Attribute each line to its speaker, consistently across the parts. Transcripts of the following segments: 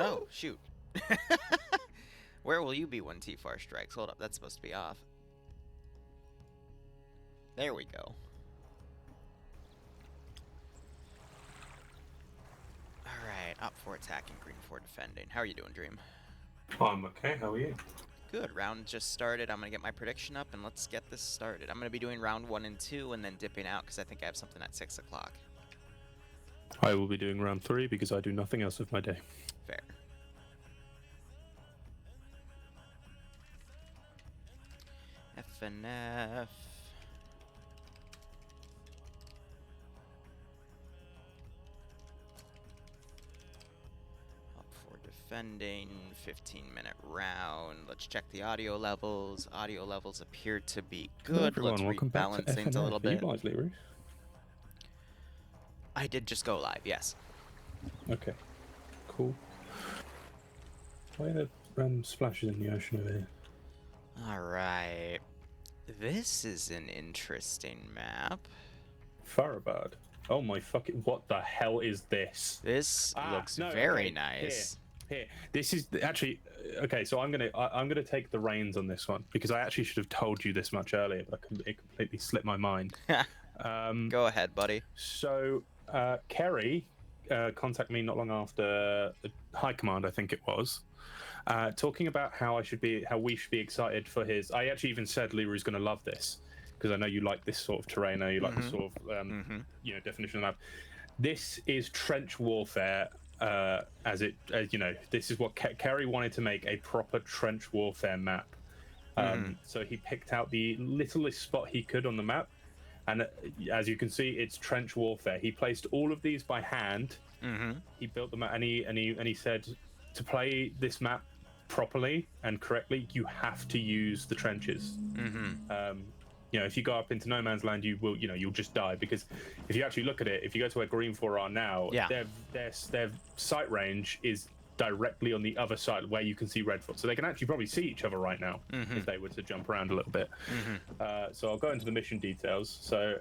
Speaker 1: Oh, shoot. Where will you be when T-Far strikes? Hold up, that's supposed to be off. There we go. Alright, up for attacking, green for defending. How are you doing, Dream?
Speaker 2: I'm okay, how are you?
Speaker 1: Good, round just started. I'm going to get my prediction up, and let's get this started. I'm going to be doing round 1 and 2, and then dipping out, because I think I have something at 6 o'clock.
Speaker 2: I will be doing round 3 because I do nothing else with my day.
Speaker 1: Fair. FNF. Up for defending, 15-minute round. Let's check the audio levels. Audio levels appear to be good.
Speaker 2: Hello everyone,
Speaker 1: Let's
Speaker 2: welcome back to
Speaker 1: rebalance things
Speaker 2: FNF.
Speaker 1: a little
Speaker 2: Are you
Speaker 1: bit.
Speaker 2: live, Liru?
Speaker 1: I did just go live, yes.
Speaker 2: Okay, cool. Why are there random splashes in the ocean over here?
Speaker 1: Alright. This is an interesting map.
Speaker 2: Farabad. Oh my fucking... What the hell is this?
Speaker 1: This looks
Speaker 2: no,
Speaker 1: very
Speaker 2: okay,
Speaker 1: nice.
Speaker 2: Here. This is actually... Okay, so I'm gonna take the reins on this one because I actually should have told you this much earlier, but it completely slipped my mind.
Speaker 1: Go ahead, buddy.
Speaker 2: So, Kerry contacted me not long after High Command, I think it was, talking about how we should be excited for his. I actually even said Liru's going to love this because I know you like this sort of terrain. You like this sort of definition of the map. This is trench warfare. As you know, this is what Kerry wanted to make a proper trench warfare map. So he picked out the littlest spot he could on the map. And as you can see, it's trench warfare. He placed all of these by hand. He built them, and he said, to play this map properly and correctly, you have to use the trenches. You know, if you go up into no man's land, you'll just die, because if you actually look at it, if you go to where Green 4 are now, their sight range is directly on the other side where you can see Redfoot, so they can actually probably see each other right now if they were to jump around a little bit. So I'll go into the mission details. So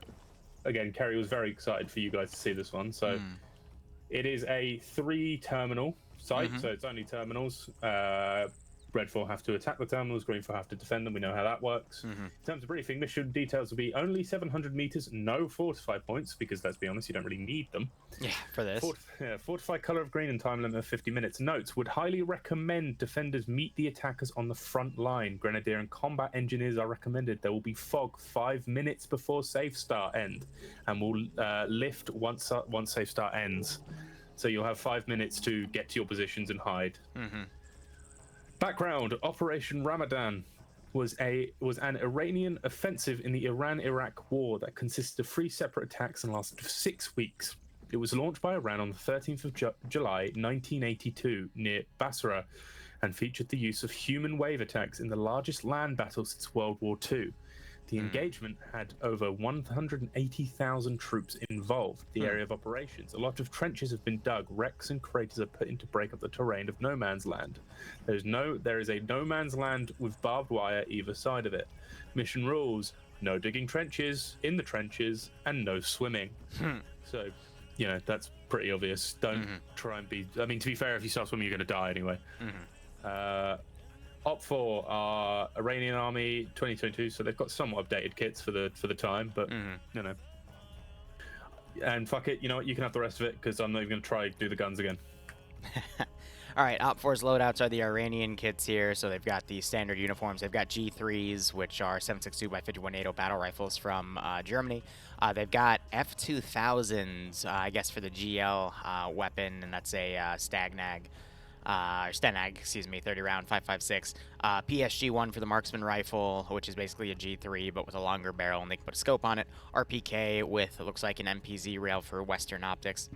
Speaker 2: again, Kerry was very excited for you guys to see this one. So it is a 3-terminal site, so it's only terminals. Red 4 have to attack the terminals, Green 4 have to defend them. We know how that works. In terms of briefing, mission details will be only 700 meters, no fortify points, because let's be honest, you don't really need them.
Speaker 1: Yeah, for this.
Speaker 2: Fortify color of green and time limit of 50 minutes. Notes: would highly recommend defenders meet the attackers on the front line. Grenadier and combat engineers are recommended. There will be fog 5 minutes before safe start end, and will lift once safe start ends. So you'll have 5 minutes to get to your positions and hide. Background: Operation Ramadan was an Iranian offensive in the Iran-Iraq war that consisted of 3 separate attacks and lasted for 6 weeks. It was launched by Iran on the 13th of July 1982 near Basra, and featured the use of human wave attacks in the largest land battle since World War II. The engagement had over 180,000 troops involved. The area of operations: a lot of trenches have been dug, wrecks and craters are put in to break up the terrain of no man's land. There is a no man's land with barbed wire either side of it. Mission rules: no digging trenches, in the trenches, and no swimming. So, you know, that's pretty obvious. Don't try and be... I mean, to be fair, if you start swimming, you're going to die anyway. Op 4 are Iranian Army 2022, so they've got somewhat updated kits for the time, but you know. And fuck it, you know what? You can have the rest of it, because I'm not even going to try to do the guns again.
Speaker 1: Alright, Op 4's loadouts are the Iranian kits here, so they've got the standard uniforms. They've got G3s, which are 7.62x51 NATO battle rifles from Germany. They've got F2000s, I guess, for the GL weapon, and that's a Stenag, 30 round 5.56. PSG1 for the marksman rifle, which is basically a G3 but with a longer barrel, and they can put a scope on it. RPK with, it looks like, an MPZ rail for Western optics.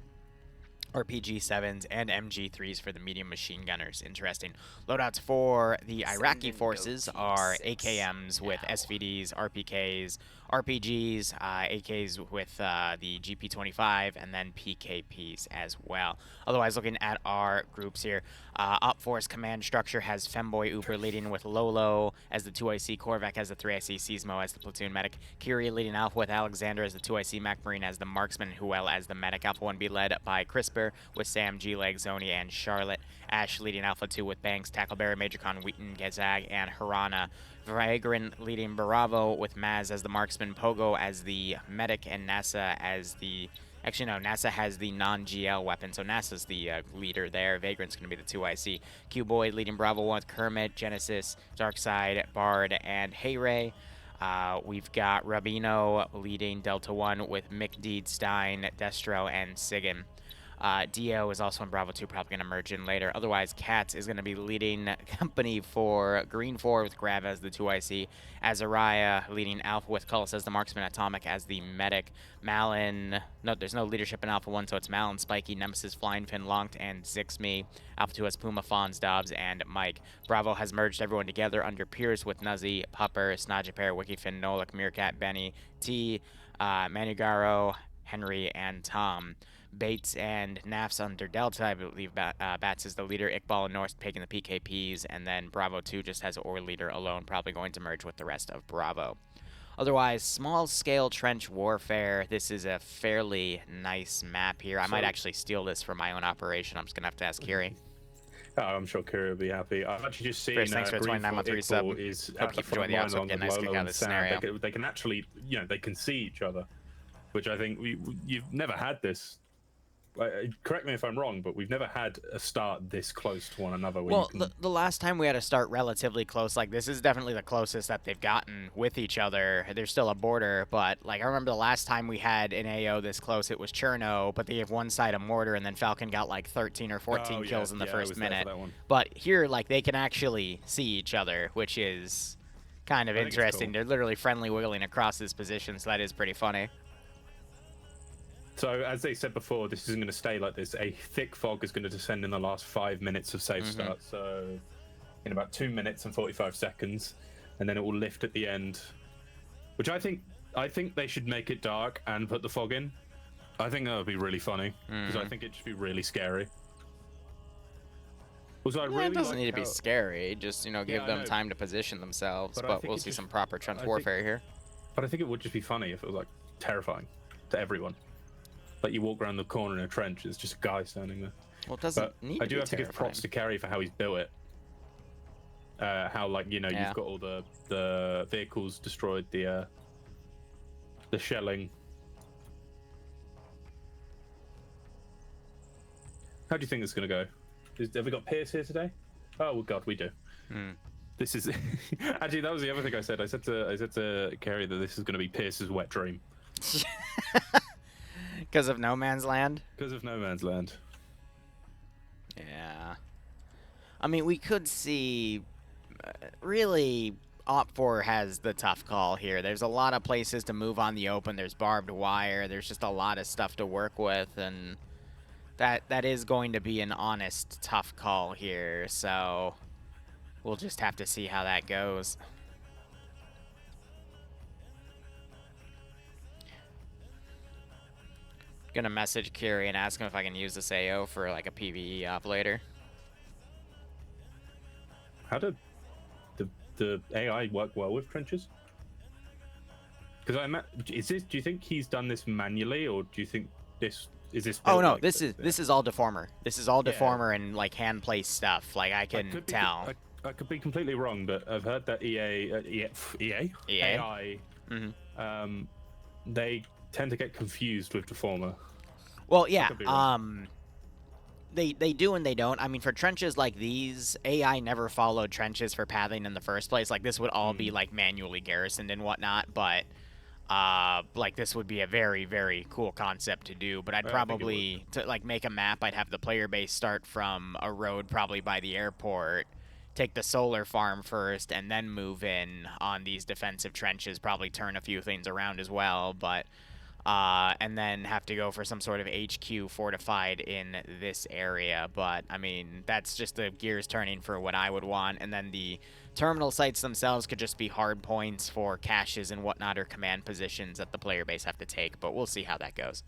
Speaker 1: RPG-7s and MG3s for the medium machine gunners. Interesting. Loadouts for the Iraqi forces are AKMs with SVDs, RPKs, RPGs, AKs with the GP25, and then PKPs as well. Otherwise, looking at our groups here, Op Force command structure has Femboy Uber leading with Lolo as the 2IC, Korvac as the 3IC, Seismo as the platoon medic, Kiri leading Alpha with Alexander as the 2IC, Mac Marine as the marksman, and Huel as the medic. Alpha 1 be led by CRISPR with Sam, G-Leg, Zoni, and Charlotte. Ash leading Alpha 2 with Banks, Tackleberry, Majorcon, Wheaton, Gezag, and Harana. Vagrant leading Bravo with Maz as the marksman, Pogo as the medic, and NASA as the... Actually, no, NASA has the non-GL weapon, so NASA's the leader there. Vagrant's going to be the 2IC. Q-Boy leading Bravo 1 with Kermit, Genesis, Darkseid, Bard, and Heyray. We've got Rabino leading Delta 1 with Mick Deed, Stein, Destro, and Sigan. Dio is also in Bravo 2, probably going to merge in later. Otherwise, Katz is going to be leading company for Green 4 with Grav as the 2IC. Azariah leading Alpha with Cullis as the marksman, Atomic as the medic. Malin, no, there's no leadership in Alpha 1, so it's Malin, Spiky, Nemesis, Flying Fin, Longt, and Zixme. Alpha 2 has Puma, Fawns, Dobbs, and Mike. Bravo has merged everyone together under Pierce with Nuzzy, Pupper, Snodgepair, Wikifin, Nolik, Meerkat, Benny, T, Manugaro, Henry, and Tom. Bates and Nafs under Delta. I believe Bats is the leader. Iqbal and North taking the PKPs, and then Bravo 2 just has Or leader alone, probably going to merge with the rest of Bravo. Otherwise, small-scale trench warfare. This is a fairly nice map here. I might actually steal this for my own operation. I'm just going to have to ask Kiri.
Speaker 2: Oh, I'm sure Kiri will be happy. I've actually just seen
Speaker 1: First, thanks for 29-month resub.
Speaker 2: Is
Speaker 1: hope you enjoy the outfit. Get a nice kick out of this scenario.
Speaker 2: They can actually, they can see each other, which I think you've never had this. Correct me if I'm wrong, but we've never had a start this close to one another.
Speaker 1: Well, the last time we had a start relatively close, like this is definitely the closest that they've gotten with each other. There's still a border, but like I remember the last time we had an AO this close, it was Cherno, but they gave one side a mortar, and then Falcon got like 13 or 14 kills in the first minute. But here, like they can actually see each other, which is kind of interesting. Cool. They're literally friendly wiggling across this position, so that is pretty funny.
Speaker 2: So, as they said before, this isn't going to stay like this. A thick fog is going to descend in the last 5 minutes of safe start. So, in about 2 minutes and 45 seconds, and then it will lift at the end. Which I think they should make it dark and put the fog in. I think that would be really funny because I think it should be really scary. Also,
Speaker 1: it doesn't need to be scary. Just give them time to position themselves. But we'll see some proper trench warfare here.
Speaker 2: But I think it would just be funny if it was like terrifying to everyone. Like you walk around the corner in a trench, it's just a guy standing there.
Speaker 1: Well, it doesn't need to be
Speaker 2: I do have to give props to Carey for how he's built it. How you've got all the vehicles destroyed, the shelling. How do you think it's going to go? Have we got Pierce here today? Oh God, we do. This is actually that was the other thing I said. I said to Carey that this is going to be Pierce's wet dream.
Speaker 1: Because of No Man's Land?
Speaker 2: Because of No Man's Land.
Speaker 1: Yeah. I mean, we could see... really, Op4 has the tough call here. There's a lot of places to move on the open. There's barbed wire. There's just a lot of stuff to work with. And that is going to be an honest, tough call here. So we'll just have to see how that goes. Gonna message Kiri and ask him if I can use this AO for like a PvE op later.
Speaker 2: How did the AI work well with trenches? Because do you think he's done this manually, or do you think this is this?
Speaker 1: Oh no, this is all Deformer. This is all Deformer and like hand placed stuff. Like I can tell.
Speaker 2: I could be completely wrong, but I've heard that EA AI, they tend to get confused with Deformer.
Speaker 1: Well, yeah. They do and they don't. I mean, for trenches like these, AI never followed trenches for pathing in the first place. Like this would all be like manually garrisoned and whatnot, but like this would be a very, very cool concept to do. But I'd probably to like make a map, I'd have the player base start from a road probably by the airport, take the solar farm first, and then move in on these defensive trenches. Probably turn a few things around as well, but and then have to go for some sort of HQ fortified in this area. But, I mean, that's just the gears turning for what I would want. And then the terminal sites themselves could just be hard points for caches and whatnot, or command positions that the player base have to take. But we'll see how that goes.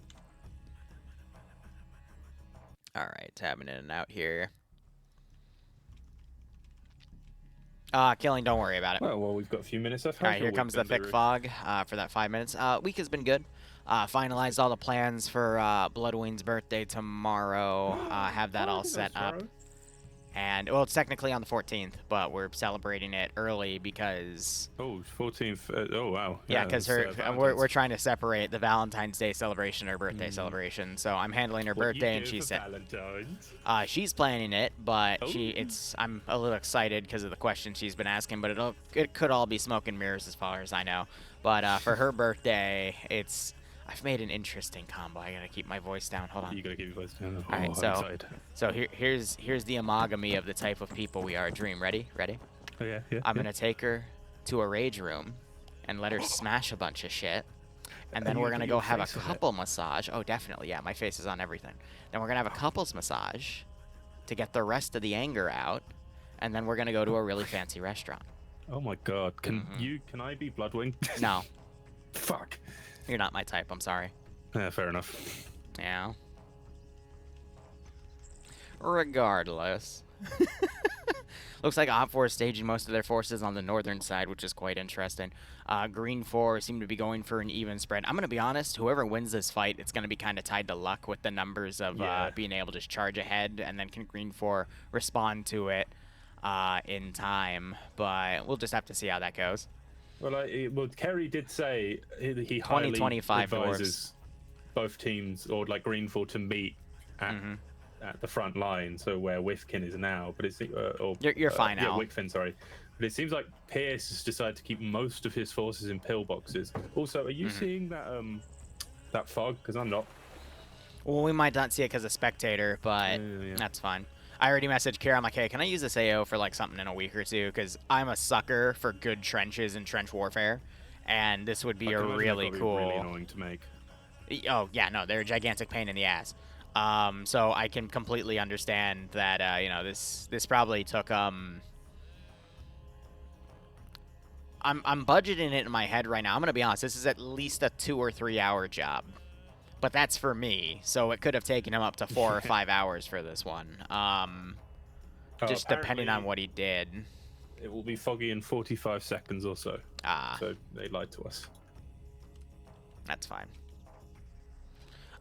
Speaker 1: All right, tabbing in and out here. Killing, don't worry about it.
Speaker 2: Well, we've got a few minutes left.
Speaker 1: All right, here comes the thick fog for that 5 minutes. Week has been good. Finalized all the plans for Bloodwing's birthday tomorrow. Have that all set up. And, well, it's technically on the 14th, but we're celebrating it early because...
Speaker 2: Oh, 14th. Oh, wow.
Speaker 1: Yeah, because we're trying to separate the Valentine's Day celebration and her birthday celebration. So I'm handling her birthday, and she said... she's planning it, but I'm a little excited because of the questions she's been asking, but it could all be smoke and mirrors as far as I know. But for her birthday, I've made an interesting combo. I gotta keep my voice down. Hold on.
Speaker 2: You gotta keep your voice down.
Speaker 1: All right, so here's the amalgamy of the type of people we are. Dream, ready?
Speaker 2: Oh, yeah.
Speaker 1: I'm gonna take her to a rage room and let her smash a bunch of shit, and then we're gonna go have a couple massage. Oh, definitely, yeah. My face is on everything. Then we're gonna have a couples massage to get the rest of the anger out, and then we're gonna go to a really fancy restaurant.
Speaker 2: Oh my God! Can I be Bloodwing?
Speaker 1: No.
Speaker 2: Fuck.
Speaker 1: You're not my type, I'm sorry.
Speaker 2: Yeah, fair enough.
Speaker 1: Yeah. Regardless. Looks like Op4 is staging most of their forces on the northern side, which is quite interesting. Green 4 seem to be going for an even spread. I'm going to be honest, whoever wins this fight, it's going to be kind of tied to luck with the numbers of being able to charge ahead, and then can Green 4 respond to it in time. But we'll just have to see how that goes.
Speaker 2: Well, Kerry did say he highly advises both teams, or like Green 4, to meet at the front line, so where Wifkin is now. But it's
Speaker 1: you're fine now.
Speaker 2: Yeah, Wickfin, sorry. But it seems like Pierce has decided to keep most of his forces in pillboxes. Also, are you seeing that fog? Because I'm not.
Speaker 1: Well, we might not see it because of spectator, but that's fine. I already messaged Kara. I'm like, hey, can I use this AO for like something in a week or two? Because I'm a sucker for good trenches and trench warfare, and this would be a really cool.
Speaker 2: Really annoying to make.
Speaker 1: Oh yeah, no, they're a gigantic pain in the ass. So I can completely understand that. This probably took I'm budgeting it in my head right now. I'm gonna be honest. This is at least a 2 or 3 hour job. But that's for me, so it could have taken him up to 4 or 5 hours for this one. Just depending on what he did.
Speaker 2: It will be foggy in 45 seconds or so. So they lied to us.
Speaker 1: That's fine.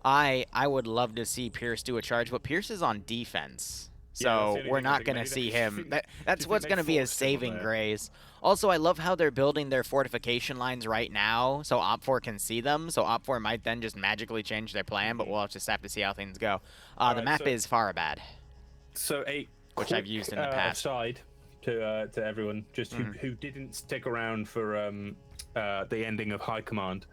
Speaker 1: I would love to see Pierce do a charge, but Pierce is on defense. So we're not going to see him. That's what's going to be his saving grace. Also, I love how they're building their fortification lines right now, so Op4 can see them. So Op4 might then just magically change their plan, but we'll just have to see how things go. The map is Farabad.
Speaker 2: So
Speaker 1: which I've used in the past.
Speaker 2: Aside to everyone just who didn't stick around for the ending of High Command.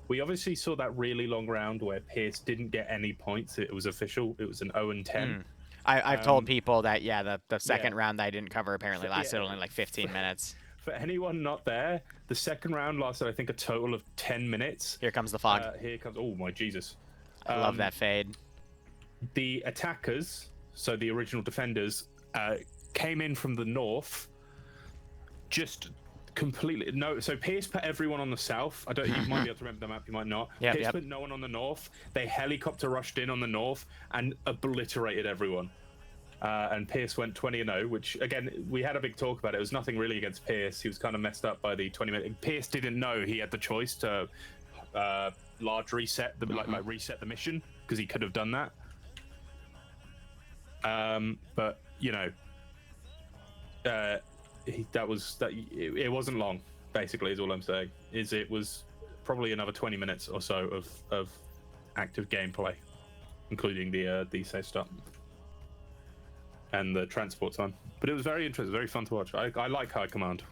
Speaker 2: We obviously saw that really long round where Pierce didn't get any points. It was official. It was an 0-10.
Speaker 1: I've told people that, the second round that I didn't cover apparently lasted only like 15 minutes.
Speaker 2: For anyone not there, the second round lasted, I think, a total of 10 minutes.
Speaker 1: Here comes the fog.
Speaker 2: Here comes... Oh, my Jesus.
Speaker 1: I love that fade.
Speaker 2: The attackers, so the original defenders, came in from the north, just completely... No, so Pierce put everyone on the south. You might be able to remember the map, you might not. Pierce put no one on the north. They helicopter rushed in on the north and obliterated everyone. And Pierce went 20-0, which, again, we had a big talk about it. It was nothing really against Pierce. He was kind of messed up by the 20-minute... Pierce didn't know he had the choice to large reset, like reset the mission, because he could have done that. But, it wasn't long, basically, is all I'm saying. It was probably another 20 minutes or so of active gameplay, including the safe start and the transport time. But it was very interesting, very fun to watch. I like High Command.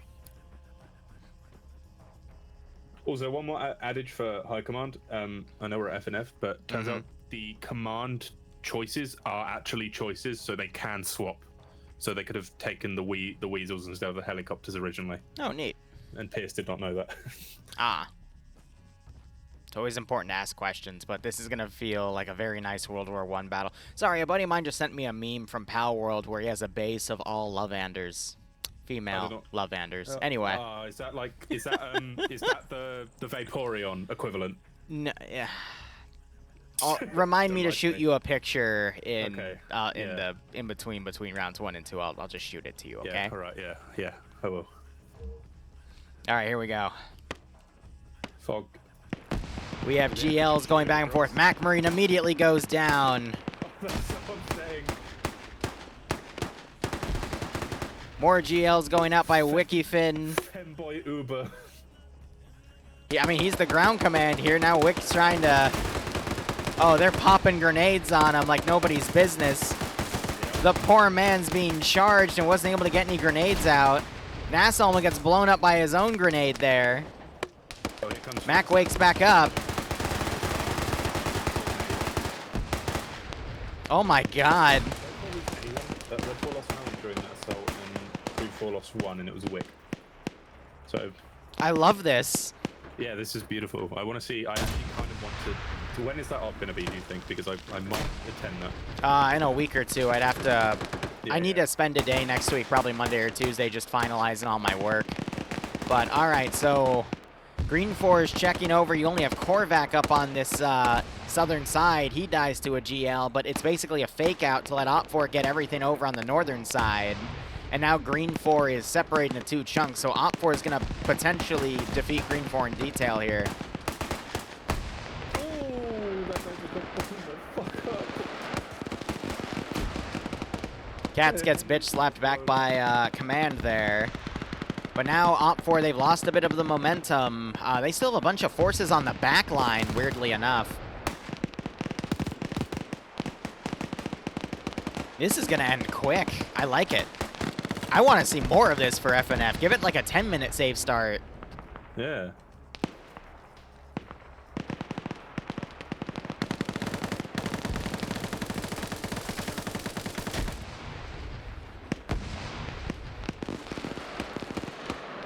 Speaker 2: Also, one more adage for High Command. I know we're at FNF, but turns out the command choices are actually choices, so they can swap. So they could have taken the weasels instead of the helicopters originally.
Speaker 1: Oh, neat.
Speaker 2: And Pierce did not know that.
Speaker 1: It's always important to ask questions, but this is going to feel like a very nice World War I battle. Sorry, a buddy of mine just sent me a meme from Pal World where he has a base of all Lovanders. Female Lovanders. Anyway.
Speaker 2: Is that like, is that the Vaporeon equivalent?
Speaker 1: No, yeah. Remind me to shoot you a picture in in between rounds 1 and 2. I'll just shoot it to you, okay?
Speaker 2: Yeah, all right, yeah, I will.
Speaker 1: All right, here we go.
Speaker 2: Fog.
Speaker 1: We have GLs going back and forth. Mac Marine immediately goes down.
Speaker 2: That's what I'm saying.
Speaker 1: More GLs going out by Wikifin.
Speaker 2: Femboy Uber.
Speaker 1: Yeah, I mean, he's the ground command here. Now Wick's trying to... Oh, they're popping grenades on him like nobody's business. The poor man's being charged and wasn't able to get any grenades out. Nassau gets blown up by his own grenade there.
Speaker 2: Oh, here comes
Speaker 1: Mac wakes back up. Oh my god.
Speaker 2: Red 4 lost round during that assault, and 3-4 lost 1, and it was a Wick. So...
Speaker 1: I love this.
Speaker 2: Yeah, this is beautiful. I want to see... I actually kind of want to... When is that op going to be, do you think? Because I might attend that.
Speaker 1: In a week or two. I'd have to... I need to spend a day next week, probably Monday or Tuesday, just finalizing all my work. But, alright, so... Green 4 is checking over. You only have Korvac up on this southern side. He dies to a GL, but it's basically a fake out to let Op 4 get everything over on the northern side. And now Green 4 is separated into 2 chunks, so Op 4 is going to potentially defeat Green 4 in detail here. Cats gets bitch slapped back by Command there. But now Op 4, they've lost a bit of the momentum. They still have a bunch of forces on the back line, weirdly enough. This is going to end quick. I like it. I want to see more of this for FNF. Give it like a 10-minute save start.
Speaker 2: Yeah.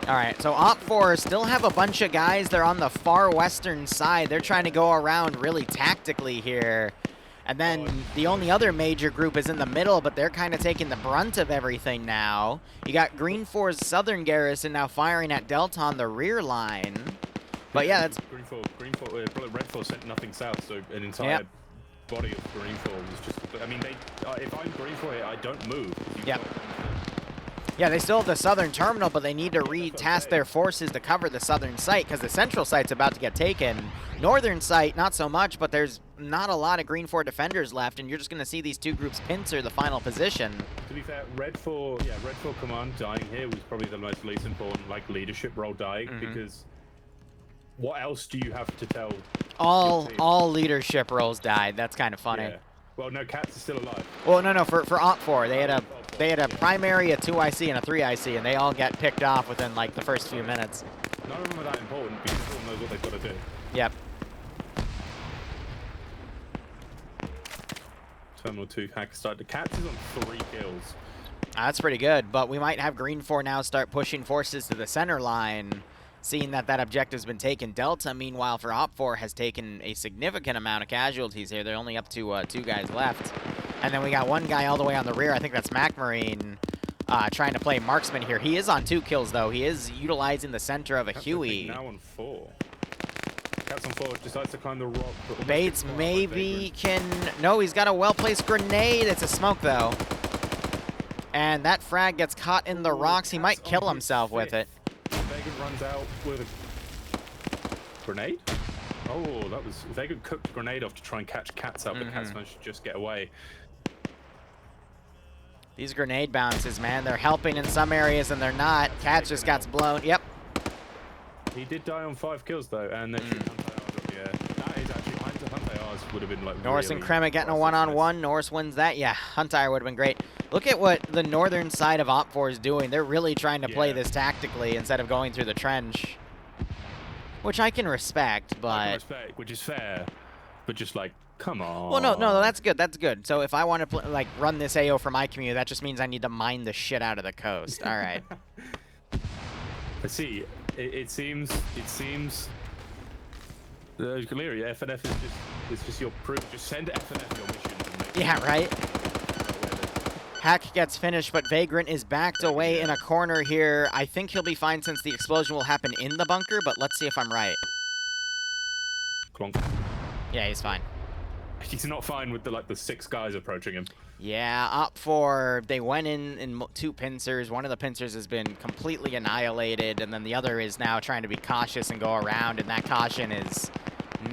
Speaker 1: All right, so Op 4 still have a bunch of guys. They're on the far western side. They're trying to go around really tactically here. And then the only other major group is in the middle, but they're kind of taking the brunt of everything now. You got Green 4's southern garrison now firing at Delta on the rear line. But yeah, that's...
Speaker 2: Green 4, probably Red 4 sent nothing south, so an entire body of Green 4 was just... I mean, if I'm Green 4 here, I don't move.
Speaker 1: Yep. Yeah, they still have the southern terminal, but they need to retask their forces to cover the southern site because the central site's about to get taken. Northern site, not so much, but there's not a lot of Green 4 defenders left, and you're just going to see these two groups pincer the final position.
Speaker 2: To be fair, Red 4 command dying here was probably the most least important, like, leadership role dying, because what else do you have to tell?
Speaker 1: All leadership roles died. That's kind of funny.
Speaker 2: Yeah. Well, no, Cats is still alive.
Speaker 1: Well, no, for Op 4, they had a primary, a 2IC, and a 3IC, and they all get picked off within like the first few minutes.
Speaker 2: None of them are that important because everyone knows what they've got to do.
Speaker 1: Yep.
Speaker 2: Terminal 2 hack started. Cats is on 3 kills.
Speaker 1: That's pretty good, but we might have Green 4 now start pushing forces to the center line, seeing that objective's been taken. Delta, meanwhile, for Op 4, has taken a significant amount of casualties here. They're only up to 2 guys left. And then we got 1 guy all the way on the rear. I think that's Mac Marine trying to play marksman here. He is on 2 kills, though. He is utilizing the center of a Huey.
Speaker 2: Now on 4. Cats on 4 decides to climb the rock.
Speaker 1: Bates maybe can... No, he's got a well-placed grenade. It's a smoke, though. And that frag gets caught in the rocks. He might kill himself with it.
Speaker 2: Vega runs out with a grenade? Oh, that was... Vega cooked a grenade off to try and catch Cats up, but Cats managed to just get away.
Speaker 1: These grenade bounces, man, they're helping in some areas and they're not. Cats just got blown. Yep.
Speaker 2: He did die on 5 kills, though, and then yeah. That is actually... Huntayars would have been, like,
Speaker 1: Norris
Speaker 2: really
Speaker 1: and Kremet getting a one-on-one. Norris wins that. Yeah, Huntire would have been great. Look at what the northern side of Op 4 is doing. They're really trying to play this tactically instead of going through the trench. Which I can respect, but... I can
Speaker 2: respect, which is fair. But just, like, come on.
Speaker 1: Well, no, that's good. That's good. So if I want to, like, run this AO for my community, that just means I need to mine the shit out of the coast. All right.
Speaker 2: Let's see. It seems Liru, FNF is just your proof. Just send FNF your missions. And make
Speaker 1: Yeah, right? Hack gets finished, but Vagrant is backed away in a corner here. I think he'll be fine since the explosion will happen in the bunker, but let's see if I'm right.
Speaker 2: Clonk.
Speaker 1: Yeah, he's fine.
Speaker 2: He's not fine with the 6 guys approaching him.
Speaker 1: Yeah, Op4, they went in 2 pincers. One of the pincers has been completely annihilated, and then the other is now trying to be cautious and go around, and that caution is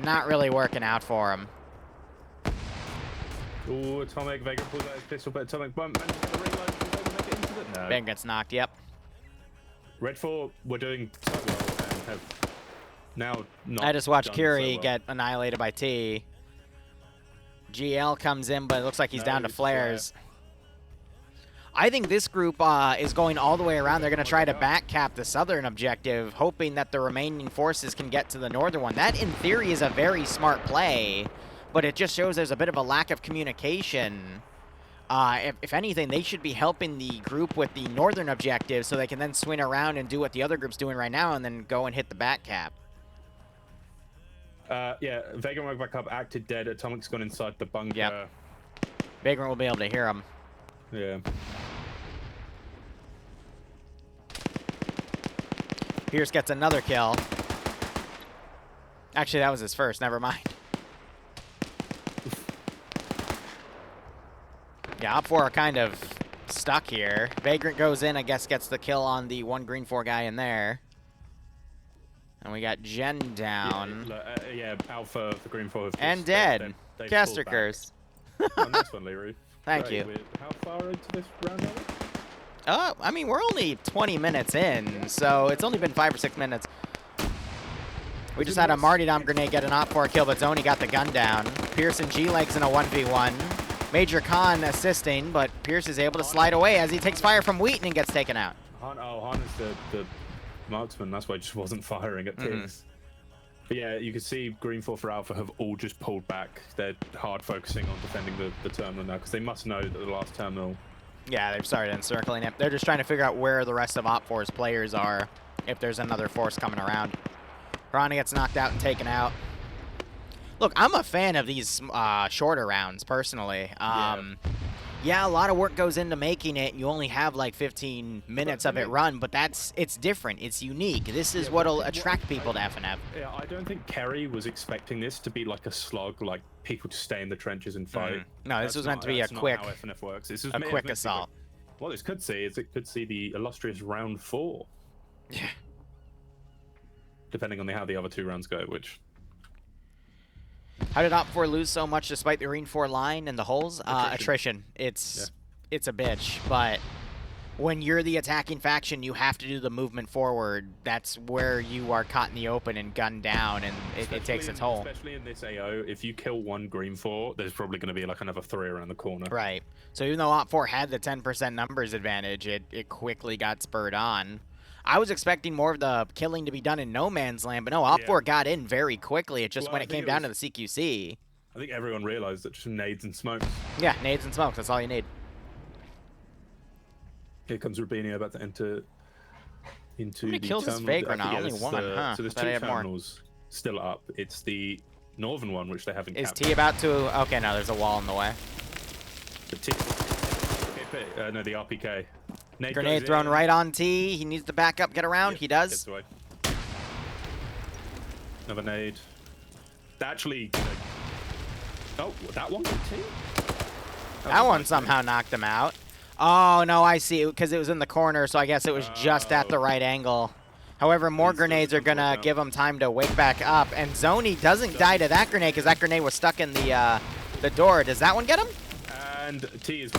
Speaker 1: not really working out for him.
Speaker 2: Ooh, Atomic, Vagrant pulls out his pistol, but Atomic bump managed to get the ring line. Does Vagrant make it into it? No.
Speaker 1: Ben gets knocked, yep.
Speaker 2: Red 4 were doing so well and have now not.
Speaker 1: I just watched
Speaker 2: done
Speaker 1: Curie
Speaker 2: so well.
Speaker 1: get annihilated by T. GL comes in, but it looks like he's down to flares. I think this group is going all the way around. They're going to try to back cap the southern objective, hoping that the remaining forces can get to the northern one. That, in theory, is a very smart play, but it just shows there's a bit of a lack of communication. If anything, they should be helping the group with the northern objective so they can then swing around and do what the other group's doing right now and then go and hit the back cap.
Speaker 2: Yeah, Vagrant woke back up, acted dead. Atomic's gone inside the bunker.
Speaker 1: Yep. Vagrant will be able to hear him.
Speaker 2: Yeah.
Speaker 1: Pierce gets another kill. Actually, that was his first. Never mind. Yeah, Op4 are kind of stuck here. Vagrant goes in, I guess, gets the kill on the 1 green 4 guy in there. And we got Jen down.
Speaker 2: Yeah, Alpha for green 4.
Speaker 1: And dead. Caster curse.
Speaker 2: Oh, nice one, Liru.
Speaker 1: Thank you.
Speaker 2: How far into this round are we?
Speaker 1: I mean, we're only 20 minutes in, so it's only been 5 or 6 minutes. We just had a Martyrdom grenade get an Op4 kill, but Zoni got the gun down. Pierce and G-Legs in a 1v1. Major Khan assisting, but Pierce is able to slide away as he takes fire from Wheaton and gets taken out.
Speaker 2: Han is the marksman. That's why he just wasn't firing at Tiggs. But yeah, you can see Green 4 for Alpha have all just pulled back. They're hard focusing on defending the terminal now because they must know that the last terminal.
Speaker 1: Yeah, they've started encircling it. They're just trying to figure out where the rest of Op4's players are, if there's another force coming around. Rana gets knocked out and taken out. Look, I'm a fan of these shorter rounds, personally. Yeah, a lot of work goes into making it. You only have like 15 minutes of it run, but it's different. It's unique. This is what'll attract people to FNF.
Speaker 2: Yeah, I don't think Kerry was expecting this to be like a slog, like people to stay in the trenches and fight.
Speaker 1: No, this was meant to be a quick,
Speaker 2: how FNF works. This is
Speaker 1: a quick assault.
Speaker 2: What this could see is it could see the illustrious round 4.
Speaker 1: Yeah.
Speaker 2: Depending on how the other 2 rounds go, which.
Speaker 1: How did Op4 lose so much despite the green 4 line and the holes? Attrition. It's a bitch, but when you're the attacking faction, you have to do the movement forward. That's where you are caught in the open and gunned down, and it takes a toll.
Speaker 2: Especially in this AO, if you kill 1 green 4, there's probably going to be like another 3 around the corner.
Speaker 1: Right. So even though Op4 had the 10% numbers advantage, it quickly got spurred on. I was expecting more of the killing to be done in no man's land, but no, Op4 got in very quickly. It just when it came down to the CQC.
Speaker 2: I think everyone realized that just nades and smokes.
Speaker 1: Yeah, nades and smokes. That's all you need.
Speaker 2: Here comes Rubinio about to enter into
Speaker 1: How many
Speaker 2: the
Speaker 1: kills is Vagrant on? Only 1, huh?
Speaker 2: So there's 2 terminals still up. It's the northern one, which they haven't captured.
Speaker 1: Is T about to... Okay, no, there's a wall in the way.
Speaker 2: The T... no, the RPK.
Speaker 1: Grenade thrown right on T. He needs to back up, get around. He does.
Speaker 2: Another nade. Actually... Oh, that one? T?
Speaker 1: That one somehow knocked him out. Oh, no, I see. Because it was in the corner, so I guess it was just at the right angle. However, more grenades are going to give him time to wake back up. And Zoni doesn't die to that grenade because that grenade was stuck in the door. Does that one get him?
Speaker 2: And T is...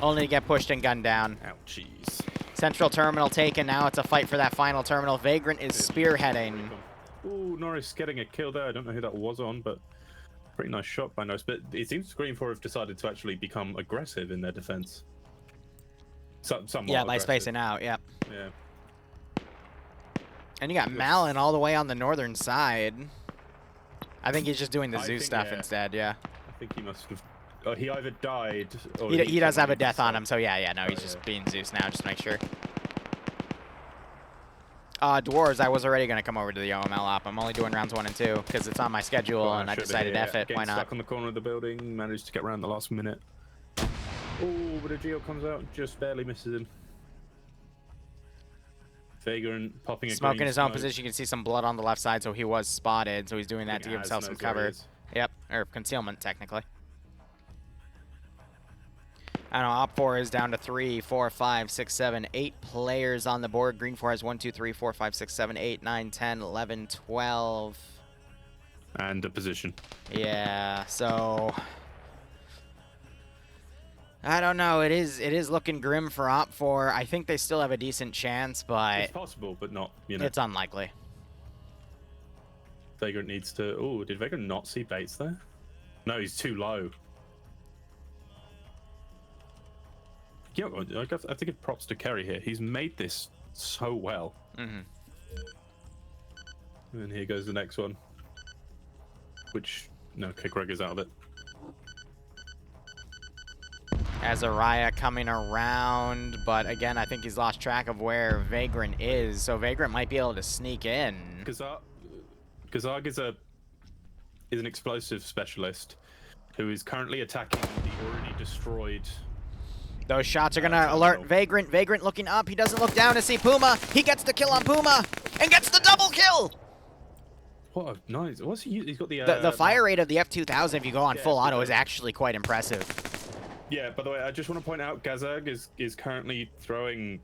Speaker 1: Only to get pushed and gunned down.
Speaker 2: Ouchies.
Speaker 1: Central terminal taken. Now it's a fight for that final terminal. Vagrant is spearheading.
Speaker 2: Ooh, Norris getting a kill there. I don't know who that was on, but pretty nice shot by Norris. But it seems Green 4 have decided to actually become aggressive in their defense. Somewhat
Speaker 1: yeah, by
Speaker 2: aggressive.
Speaker 1: spacing out, yeah.
Speaker 2: Yeah.
Speaker 1: And you got Malin all the way on the northern side. I think he's just doing the Zeus stuff instead, yeah.
Speaker 2: I think he must have... Oh, he either died or...
Speaker 1: He does have a death on him, so yeah, no, he's just being Zeus now, just to make sure. Dwarves, I was already going to come over to the OML op. I'm only doing rounds 1 and 2 because it's on my schedule, and I decided F it. Why not?
Speaker 2: Stuck on the corner of the building, managed to get around the last minute. Oh, but a Geo comes out and just barely misses him. Vagrant popping a
Speaker 1: smoke in his own position. You can see some blood on the left side, so he was spotted. So he's doing that to give himself some cover. Yep, or concealment, technically. I don't know, Op 4 is down to 3, 4, 5, 6, 7, 8 players on the board. Green 4 has 1, 2, 3, 4, 5, 6, 7, 8, 9, 10, 11, 12.
Speaker 2: And a position.
Speaker 1: Yeah, so... I don't know. It is looking grim for Op 4. I think they still have a decent chance, but...
Speaker 2: It's possible, but not, you know.
Speaker 1: It's unlikely.
Speaker 2: Vagrant needs to... Oh, did Vagrant not see baits there? No, he's too low. Yeah, I have to give props to Kerry here. He's made this so well.
Speaker 1: Mm-hmm.
Speaker 2: And here goes the next one. Which... No, okay, Greg is out of it.
Speaker 1: Azariah coming around, but again, I think he's lost track of where Vagrant is, so Vagrant might be able to sneak in.
Speaker 2: Kazag is an explosive specialist who is currently attacking the already destroyed...
Speaker 1: Those shots are gonna alert Vagrant. Vagrant looking up. He doesn't look down to see Puma. He gets the kill on Puma and gets the double kill.
Speaker 2: What a nice... What's he? He's got
Speaker 1: the fire rate of the F2000 if you go on full auto is actually quite impressive.
Speaker 2: Yeah, by the way, I just want to point out Gazag is currently throwing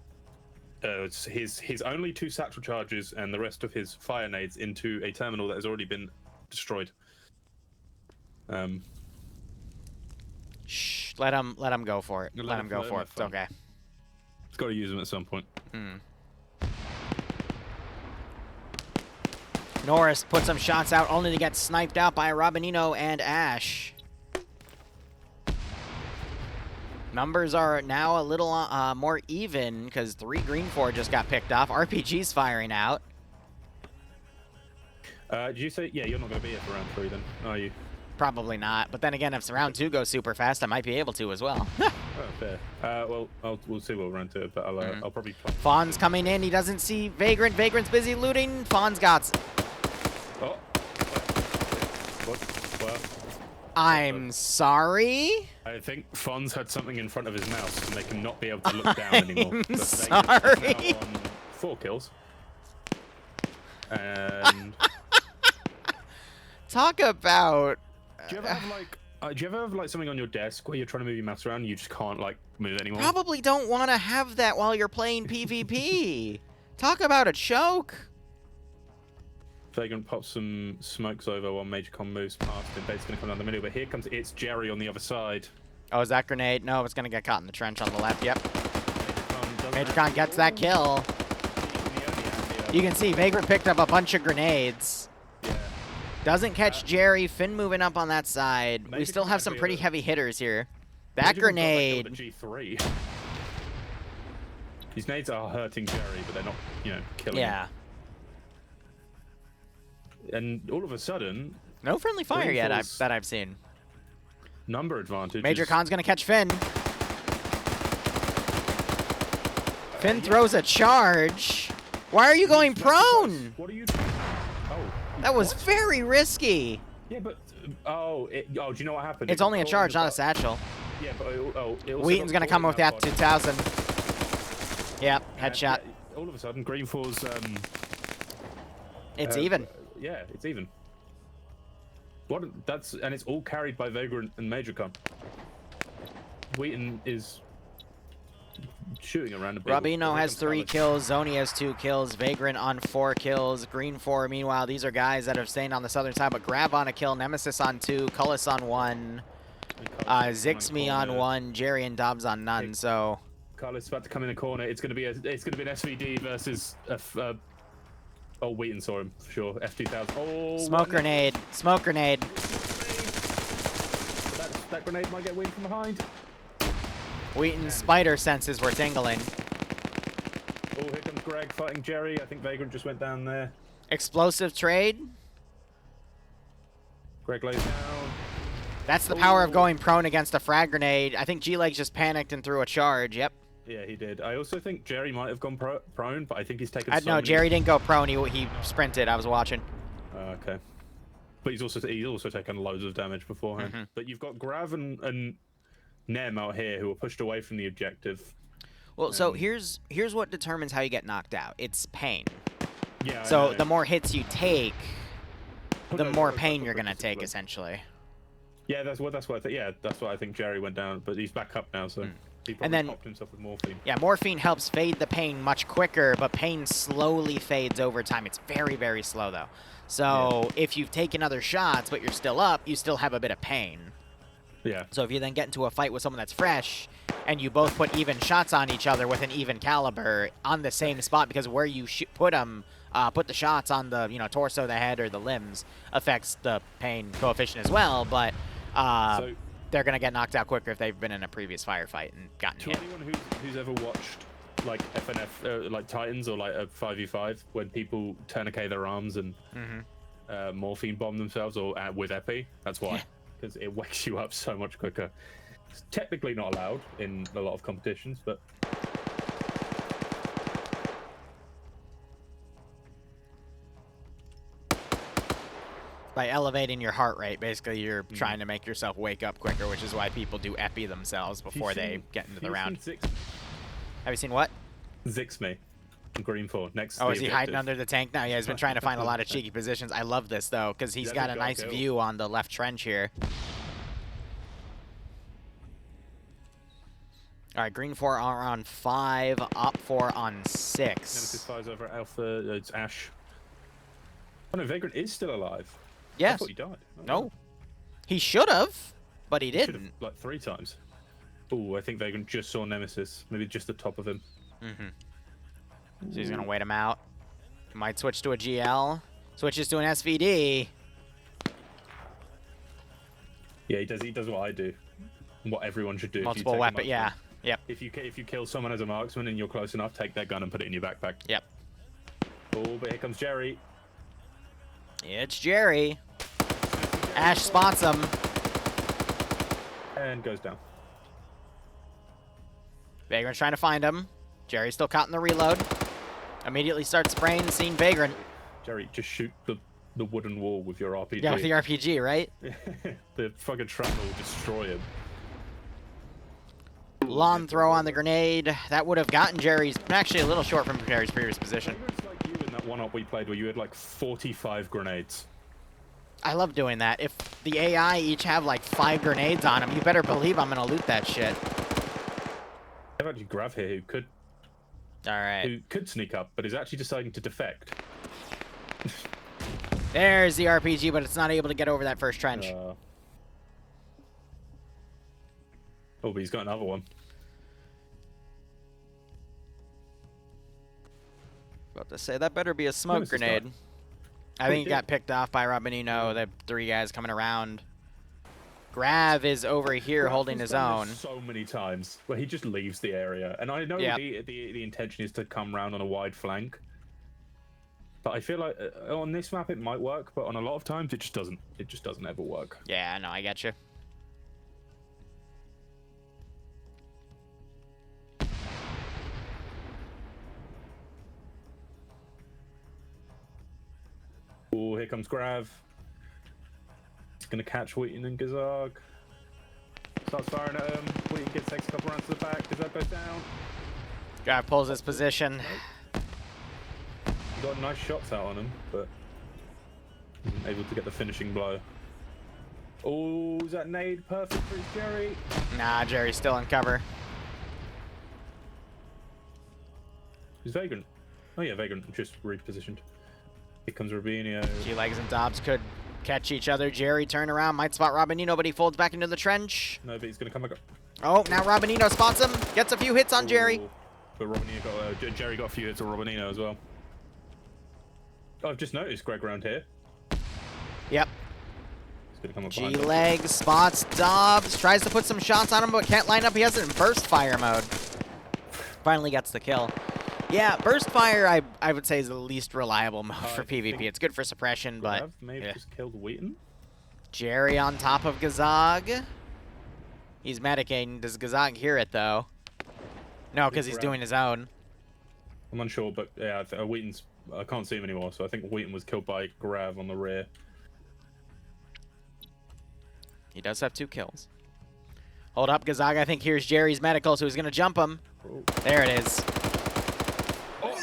Speaker 2: his only 2 satchel charges and the rest of his fire nades into a terminal that has already been destroyed.
Speaker 1: Shh, let him go for it. Let him go for it. It's okay.
Speaker 2: It's got to use them at some point.
Speaker 1: Norris put some shots out only to get sniped out by Robinino and Ash. Numbers are now a little more even because 3 green 4 just got picked off. RPG's firing out.
Speaker 2: Did you say... Yeah, you're not going to be here for round 3 then, are you?
Speaker 1: Probably not. But then again, if round 2 goes super fast, I might be able to as well.
Speaker 2: Oh, fair. Well, we'll see what round 2, but I'll probably play.
Speaker 1: Fawn's coming in. He doesn't see Vagrant. Vagrant's busy looting. Fawn's got...
Speaker 2: Oh. What? Well...
Speaker 1: I'm sorry?
Speaker 2: I think Fonz had something in front of his mouse to make him not be able to look down anymore.
Speaker 1: I'm sorry.
Speaker 2: On 4 kills. And...
Speaker 1: Talk about...
Speaker 2: Do you ever have like something on your desk where you're trying to move your mouse around and you just can't like move it anymore?
Speaker 1: Probably don't want to have that while you're playing PvP. Talk about a choke.
Speaker 2: Vagrant pops some smokes over while Major Con moves past him. Bait's going to come down the middle, but here comes it's Jerry on the other side.
Speaker 1: Oh, is that grenade? No, it's going to get caught in the trench on the left. Yep. Major Con gets that kill. You can see Vagrant picked up a bunch of grenades.
Speaker 2: Yeah.
Speaker 1: Doesn't catch Jerry. Finn moving up on that side. We still have some pretty heavy hitters here. That grenade.
Speaker 2: G3. These nades are hurting Jerry, but they're not, killing him. And all of a sudden...
Speaker 1: No friendly fire yet that I've seen.
Speaker 2: Number advantage.
Speaker 1: Major Con's going to catch Finn. Finn throws a charge. Why are you going prone?
Speaker 2: What are you doing? Oh.
Speaker 1: That was very risky.
Speaker 2: Yeah, but... do you know what happened?
Speaker 1: It's only a charge, not a satchel.
Speaker 2: Yeah, but...
Speaker 1: Wheaton's going to come with that 2000. Yep, headshot.
Speaker 2: Yeah, all of a sudden, Green 4's...
Speaker 1: it's even.
Speaker 2: Yeah, it's even. And it's all carried by Vagrant and Major Con. Wheaton is shooting around a bit.
Speaker 1: Robino has 3 kills. Zoni has 2 kills. Vagrant on 4 kills. Green 4, meanwhile, these are guys that have stayed on the southern side, but Grab on a kill. Nemesis on 2. Cullis on 1. Zixme on 1. Jerry and Dobbs on none. So
Speaker 2: Cullis is about to come in the corner. It's going to be an SVD versus Oh, Wheaton saw him for sure. F2000. Oh,
Speaker 1: smoke grenade. Smoke grenade.
Speaker 2: That grenade might get Wheaton from behind.
Speaker 1: Wheaton's spider senses were tingling.
Speaker 2: Oh, here comes Greg fighting Jerry. I think Vagrant just went down there.
Speaker 1: Explosive trade.
Speaker 2: Greg lays down.
Speaker 1: That's the power of going prone against a frag grenade. I think G-Leg just panicked and threw a charge. Yep.
Speaker 2: Yeah, he did. I also think Jerry might have gone prone, but I think he's taken.
Speaker 1: No, Jerry didn't go prone. He sprinted. I was watching.
Speaker 2: Okay. But he's also taken loads of damage beforehand. But you've got Grav and Nem out here who are pushed away from the objective.
Speaker 1: Well, so here's what determines how you get knocked out. It's pain.
Speaker 2: Yeah.
Speaker 1: So the more hits you take, the more pain you're gonna take, essentially.
Speaker 2: Yeah, that's what I think. Yeah, that's why I think Jerry went down, but he's back up now, so he probably popped himself with morphine.
Speaker 1: Yeah, morphine helps fade the pain much quicker, but pain slowly fades over time. It's very, very slow though. So if you've taken other shots but you're still up, you still have a bit of pain.
Speaker 2: Yeah.
Speaker 1: So if you then get into a fight with someone that's fresh, and you both put even shots on each other with an even caliber on the same spot, because where you put the shots on the torso, the head, or the limbs affects the pain coefficient as well. But they're gonna get knocked out quicker if they've been in a previous firefight and gotten hit.
Speaker 2: To anyone who's ever watched like FNF, like Titans or like a 5v5, when people tourniquet their arms and morphine bomb themselves or with epi, that's why. Because it wakes you up so much quicker. It's technically not allowed in a lot of competitions, but
Speaker 1: by elevating your heart rate, basically you're trying to make yourself wake up quicker, which is why people do epi themselves before they get into the round. Have you seen what?
Speaker 2: Zixme. Green 4 next.
Speaker 1: Oh, is he hiding under the tank now? Yeah, he's been trying to find a lot of cheeky positions. I love this though, because he's got a nice view on the left trench here. All right, green 4 are on 5, op 4 on 6.
Speaker 2: Nemesis fires over Alpha. It's Ash. Oh no, Vagrant is still alive.
Speaker 1: Yes.
Speaker 2: I thought he died. Oh,
Speaker 1: no, he should have, but he didn't.
Speaker 2: Like 3 times. Oh, I think Vagrant just saw Nemesis. Maybe just the top of him.
Speaker 1: So he's gonna wait him out. Might switch to a GL. Switches to an SVD.
Speaker 2: Yeah, he does what I do. What everyone should do.
Speaker 1: Multiple weapon. Yeah. Yep.
Speaker 2: If you kill someone as a marksman and you're close enough, take their gun and put it in your backpack.
Speaker 1: Yep.
Speaker 2: Oh, but here comes Jerry.
Speaker 1: It's Jerry. Ash spots him.
Speaker 2: And goes down.
Speaker 1: Vagrant's trying to find him. Jerry's still caught in the reload. Immediately starts spraying, seeing Vagrant.
Speaker 2: Jerry, just shoot the wooden wall with your RPG.
Speaker 1: Yeah, with the RPG, right?
Speaker 2: The fucking shrapnel will destroy him.
Speaker 1: Lawn throw on the grenade. That would have gotten Jerry's, actually a little short from Jerry's previous position.
Speaker 2: It's like you in that one-op we played where you had like 45 grenades.
Speaker 1: I love doing that. If the AI each have like 5 grenades on them, you better believe I'm gonna loot that shit.
Speaker 2: I've actually Grav here who could sneak up, but is actually deciding to defect.
Speaker 1: There's the RPG, but it's not able to get over that first trench.
Speaker 2: Oh, but he's got another one.
Speaker 1: About to say, that better be a smoke grenade. I think he got picked off by Robinino. The 3 guys coming around. Grav is over here holding his own.
Speaker 2: So many times where he just leaves the area, and I know the intention is to come round on a wide flank, but I feel like on this map it might work, but on a lot of times it just doesn't. It just doesn't ever work.
Speaker 1: Yeah, no, I get you.
Speaker 2: Oh, here comes Grav. He's gonna catch Wheaton and Gazag. Starts firing at him. Wheaton takes a couple rounds to the back. Gazag goes down.
Speaker 1: Grav pulls his position.
Speaker 2: He got nice shots out on him, but isn't able to get the finishing blow. Oh, is that nade perfect for Jerry?
Speaker 1: Nah, Jerry's still in cover.
Speaker 2: Who's Vagrant? Oh yeah, Vagrant just repositioned. Here comes Robinho.
Speaker 1: G-Legs and Dobbs could catch each other. Jerry turn around, might spot Robinino, but he folds back into the trench.
Speaker 2: No, but he's gonna come back up.
Speaker 1: Oh, now Robinino spots him. Gets a few hits on Jerry.
Speaker 2: But Jerry got a few hits on Robinino as well. Oh, I've just noticed Greg around here.
Speaker 1: Yep.
Speaker 2: He's gonna come up behind us.
Speaker 1: G-Leg spots Dobbs. Tries to put some shots on him, but can't line up. He has it in burst fire mode. Finally gets the kill. Yeah, burst fire I would say is the least reliable mode for PvP. It's good for suppression, but
Speaker 2: may have just killed Wheaton.
Speaker 1: Jerry on top of Gazag. He's medicating. Does Gazag hear it though? No, because he's doing his own.
Speaker 2: I'm unsure, but yeah, Wheaton's. I can't see him anymore, so I think Wheaton was killed by Grav on the rear.
Speaker 1: He does have 2 kills. Hold up, Gazaga. I think here's Jerry's medical, so he's gonna jump him.
Speaker 2: Oh.
Speaker 1: There it is.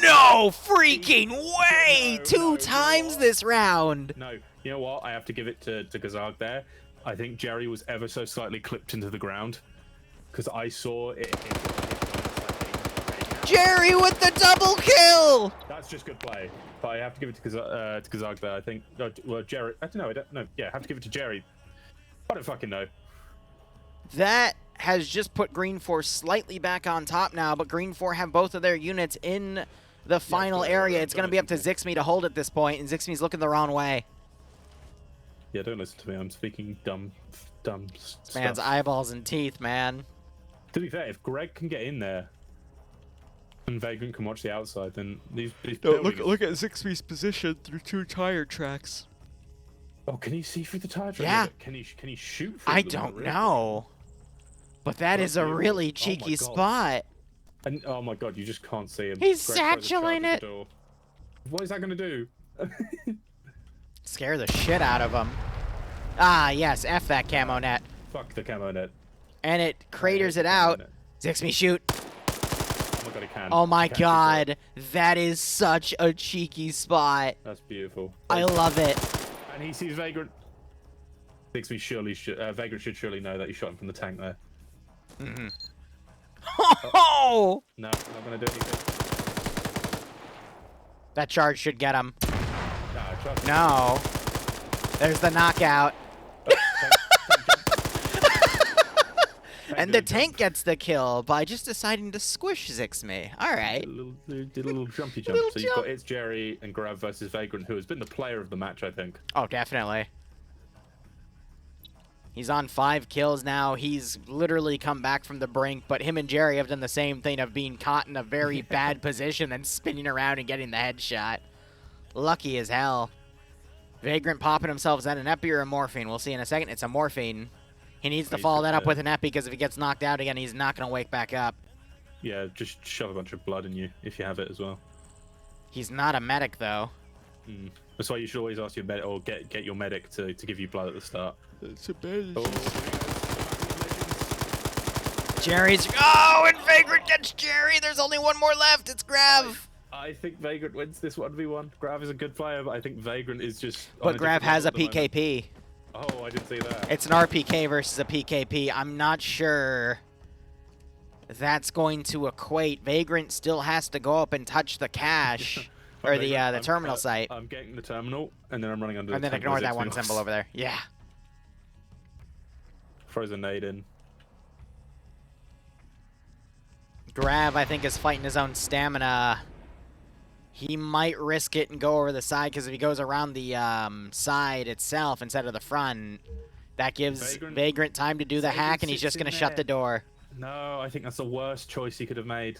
Speaker 1: No freaking way!
Speaker 2: No,
Speaker 1: 2 times this round.
Speaker 2: No, you know what? I have to give it to Gazag there. I think Jerry was ever so slightly clipped into the ground because I saw it.
Speaker 1: Jerry with the double kill!
Speaker 2: That's just good play. But I have to give it to Gazag there. I think. Well, Jerry. I don't know. I don't know. Yeah, I have to give it to Jerry. I don't fucking know.
Speaker 1: That has just put Green 4 slightly back on top now, but Green 4 have both of their units in the final area. It's going to be up to Zixme to hold at this point, and Zixme's looking the wrong way.
Speaker 2: Yeah, don't listen to me. I'm speaking dumb
Speaker 1: This man's
Speaker 2: stuff.
Speaker 1: eyeballs and teeth, man.
Speaker 2: To be fair, if Greg can get in there and Vagrant can watch the outside, then these
Speaker 1: Look at Zixme's position through 2 tire tracks.
Speaker 2: Oh, can he see through the tire track?
Speaker 1: Yeah.
Speaker 2: Can he shoot through
Speaker 1: I
Speaker 2: them?
Speaker 1: don't
Speaker 2: Really?
Speaker 1: know. But that is a
Speaker 2: beautiful.
Speaker 1: really
Speaker 2: Oh my
Speaker 1: cheeky
Speaker 2: God.
Speaker 1: spot.
Speaker 2: And oh my God, you just can't see him.
Speaker 1: He's
Speaker 2: Greg throws a charge
Speaker 1: satcheling
Speaker 2: at
Speaker 1: it.
Speaker 2: the door. What is that going to do?
Speaker 1: Scare the shit out of him. Ah, yes, F that camo net.
Speaker 2: Fuck the camo net.
Speaker 1: And it craters
Speaker 2: I hate
Speaker 1: it
Speaker 2: the camo
Speaker 1: out.
Speaker 2: net.
Speaker 1: Zixme, shoot.
Speaker 2: Oh my God, he can.
Speaker 1: Oh my
Speaker 2: He can shoot it.
Speaker 1: God. That is such a cheeky spot.
Speaker 2: That's beautiful.
Speaker 1: I love it.
Speaker 2: And he sees Vagrant. Zixme surely should. Vagrant should surely know that he shot him from the tank there.
Speaker 1: Mm-hmm. Oh!
Speaker 2: No, not going to do anything.
Speaker 1: That charge should get him.
Speaker 2: No, trust me.
Speaker 1: No. There's the knockout. And the tank gets the kill by just deciding to squish Zixme. All right.
Speaker 2: Did a little jumpy jump.
Speaker 1: Little
Speaker 2: So you've got it's Jerry and Grav versus Vagrant, who has been the player of the match, I think.
Speaker 1: Oh, definitely. He's on 5 kills now. He's literally come back from the brink, but him and Jerry have done the same thing of being caught in a very bad position and spinning around and getting the headshot. Lucky as hell. Vagrant popping himself. Is that an epi or a morphine? We'll see in a second. It's a morphine. He needs to follow that up with an epi because if he gets knocked out again, he's not going to wake back up.
Speaker 2: Yeah, just shove a bunch of blood in you if you have it as well.
Speaker 1: He's not a medic, though.
Speaker 2: That's why you should always ask your medic or get your medic to give you blood at the start.
Speaker 1: It's a bad.
Speaker 2: Oh,
Speaker 1: Jerry's. Oh, and Vagrant gets Jerry. There's only one more left. It's Grav.
Speaker 2: I think Vagrant wins this 1v1. Grav is a good player, but I think Vagrant is just.
Speaker 1: But Grav has a PKP.
Speaker 2: Oh, I didn't see that.
Speaker 1: It's an RPK versus a PKP. I'm not sure that's going to equate. Vagrant still has to go up and touch the cache or the terminal site.
Speaker 2: I'm getting the terminal, and then I'm running under.
Speaker 1: And then ignore that one symbol over there. Yeah.
Speaker 2: Throws a nade in.
Speaker 1: Grav, I think, is fighting his own stamina. He might risk it and go over the side, because if he goes around the side itself instead of the front, that gives Vagrant time to do the hack, and he's just going to shut the door.
Speaker 2: No, I think that's the worst choice he could have made.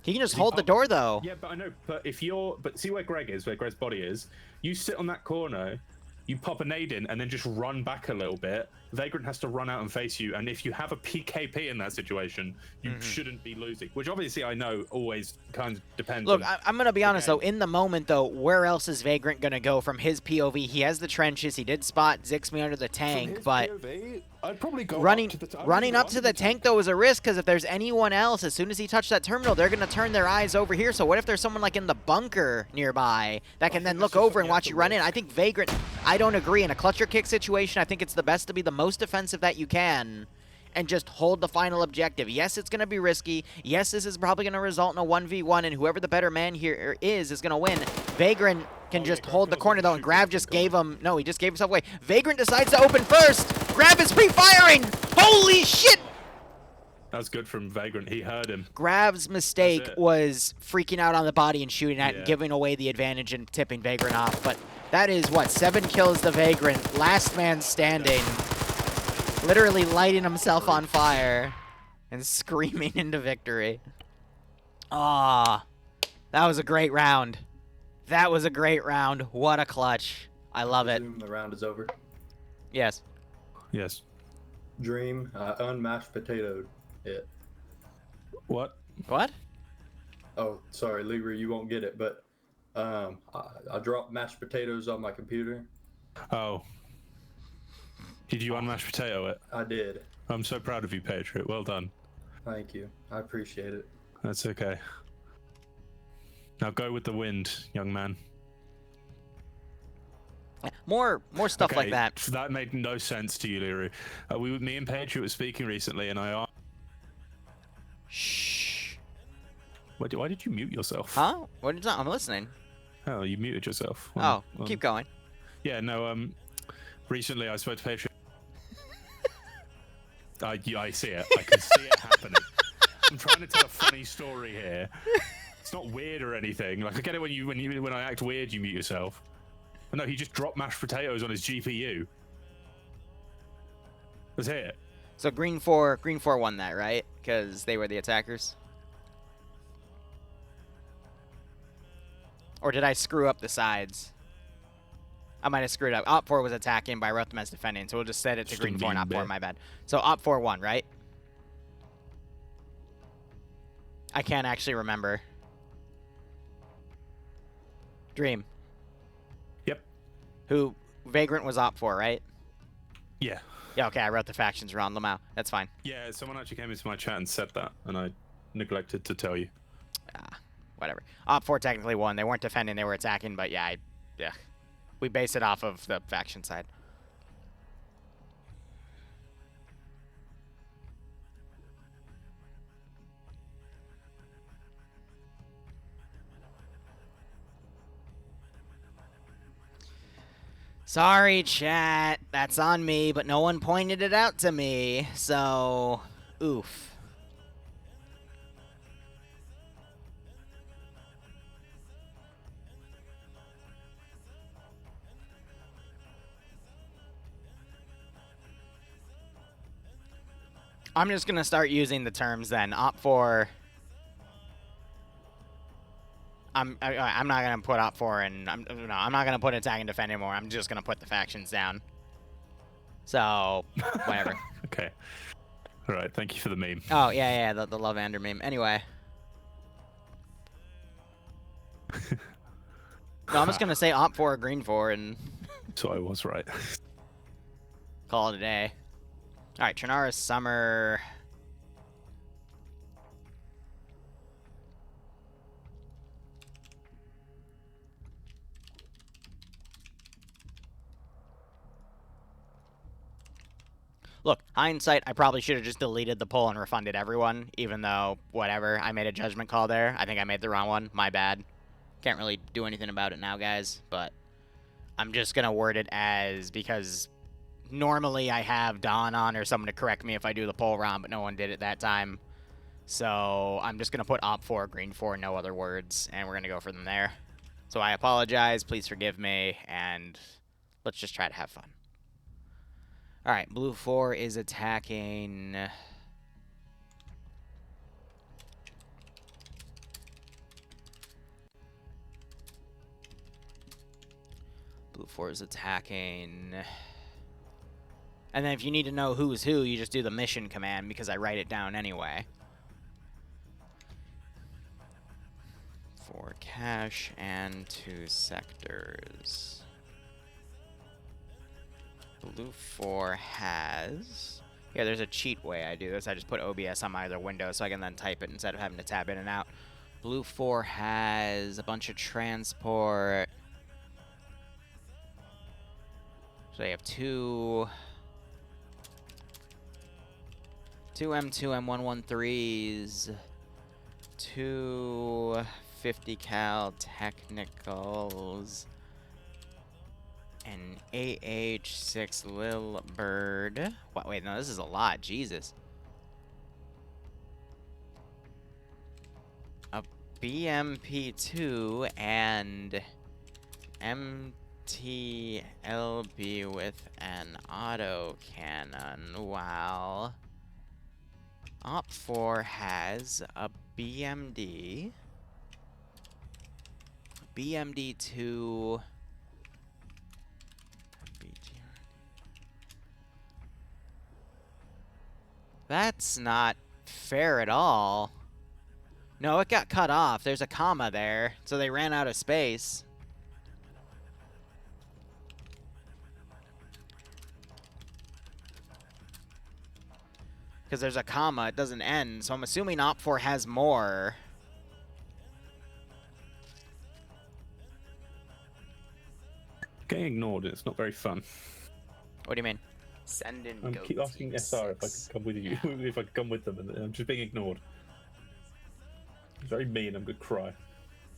Speaker 1: He can just hold the door, though.
Speaker 2: Yeah, but I know. But if you're... But see where Greg is, where Greg's body is? You sit on that corner, you pop a nade in, and then just run back a little bit. Vagrant has to run out and face you, and if you have a PKP in that situation, you shouldn't be losing. Which obviously I know always kind of depends.
Speaker 1: Look,
Speaker 2: on
Speaker 1: I'm going to be honest, though. In the moment, though, where else is Vagrant going to go from his POV? He has the trenches. He did spot Zixme under the tank, but
Speaker 3: POV, I'd probably go
Speaker 1: running
Speaker 3: up
Speaker 1: to the tank, though, is a risk, because if there's anyone else, as soon as he touched that terminal, they're going to turn their eyes over here. So what if there's someone like in the bunker nearby that can then look over and watch you run in? I think Vagrant, I don't agree. In a clutch or kick situation, I think it's the best to be the most defensive that you can and just hold the final objective. Yes, it's going to be risky. Yes, this is probably going to result in a 1v1, and whoever the better man here is going to win. Vagrant can just hold the corner, though, and Grav just gave him... No, he just gave himself away. Vagrant decides to open first. Grav is pre-firing. Holy shit!
Speaker 2: That's good from Vagrant. He heard him.
Speaker 1: Grav's mistake was freaking out on the body and shooting at and giving away the advantage and tipping Vagrant off. But that is, what, 7 kills to Vagrant. Last man standing. Literally lighting himself on fire and screaming into victory. Ah, that was a great round. That was a great round. What a clutch. I love it.
Speaker 3: The round is over.
Speaker 1: Yes.
Speaker 2: Yes.
Speaker 3: Dream, unmashed potatoed it.
Speaker 2: What?
Speaker 1: What?
Speaker 3: Oh, sorry, Liru, you won't get it, but I dropped mashed potatoes on my computer.
Speaker 2: Oh. Did you unmashed potato it?
Speaker 3: I did.
Speaker 2: I'm so proud of you, Patriot. Well done.
Speaker 3: Thank you. I appreciate it.
Speaker 2: That's okay. Now go with the wind, young man.
Speaker 1: More stuff like that.
Speaker 2: That made no sense to you, Liru. Me and Patriot were speaking recently, and I asked.
Speaker 1: Shh.
Speaker 2: Why did you mute yourself?
Speaker 1: Huh? What is that? I'm listening.
Speaker 2: Oh, you muted yourself.
Speaker 1: Well, keep going.
Speaker 2: Yeah, no. Recently I spoke to Patriot. I see it. I can see it happening. I'm trying to tell a funny story here. It's not weird or anything. Like I get it when I act weird, you mute yourself. But no, he just dropped mashed potatoes on his GPU. That's it.
Speaker 1: So green 4 won that, right? Because they were the attackers. Or did I screw up the sides? I might have screwed up. Op 4 was attacking, but I wrote them as defending, so we'll just set it to green 4 and Op 4, my bad. So Op 4 won, right? I can't actually remember. Dream.
Speaker 2: Yep.
Speaker 1: Who? Vagrant was Op 4, right?
Speaker 2: Yeah.
Speaker 1: Yeah, okay, I wrote the factions wrong. Lamau. That's fine.
Speaker 2: Yeah, someone actually came into my chat and said that, and I neglected to tell you.
Speaker 1: Whatever. Op 4 technically won. They weren't defending, they were attacking, but yeah, we base it off of the faction side. Sorry, chat. That's on me, but no one pointed it out to me, so oof. I'm just gonna start using the terms then. Op 4. I'm not gonna put Op 4 and I'm not gonna put attack and defend anymore. I'm just gonna put the factions down. So whatever.
Speaker 2: Okay. All right. Thank you for the meme.
Speaker 1: Oh yeah, the Lavander meme. Anyway. No, I'm just gonna say Op 4 or green 4 and.
Speaker 2: So I was right.
Speaker 1: Call it a day. All right, Trinara Summer. Look, hindsight, I probably should have just deleted the poll and refunded everyone, even though, whatever, I made a judgment call there. I think I made the wrong one. My bad. Can't really do anything about it now, guys, but I'm just going to word it as because normally I have Don on or someone to correct me if I do the poll wrong, but no one did it that time. So I'm just going to put Op 4, Green 4, no other words, and we're going to go from there. So I apologize. Please forgive me, and let's just try to have fun. All right, Blue 4 is attacking. Blue 4 is attacking. And then if you need to know who's who, you just do the mission command because I write it down anyway. 4 cash and 2 sectors. Blue 4 has... Yeah, there's a cheat way I do this. I just put OBS on my other window so I can then type it instead of having to tab in and out. Blue 4 has a bunch of transport. So they have two M2 M113s, two 50 cal technicals, an AH6 Lil Bird. What? Wait, no, this is a lot. Jesus. A BMP2 and MTLB with an auto cannon, while Op 4 has a BMD, BMD2, that's not fair at all. No, it got cut off. There's a comma there, so they ran out of space. Because there's a comma, it doesn't end, so I'm assuming Op4 has more.
Speaker 2: Getting ignored, it's not very fun.
Speaker 1: What do you mean? Send in
Speaker 2: I
Speaker 1: goat
Speaker 2: keep asking
Speaker 1: team
Speaker 2: SR if I
Speaker 1: 6.
Speaker 2: could come with you, if I could come with them, and I'm just being ignored. It's very mean, I'm gonna cry.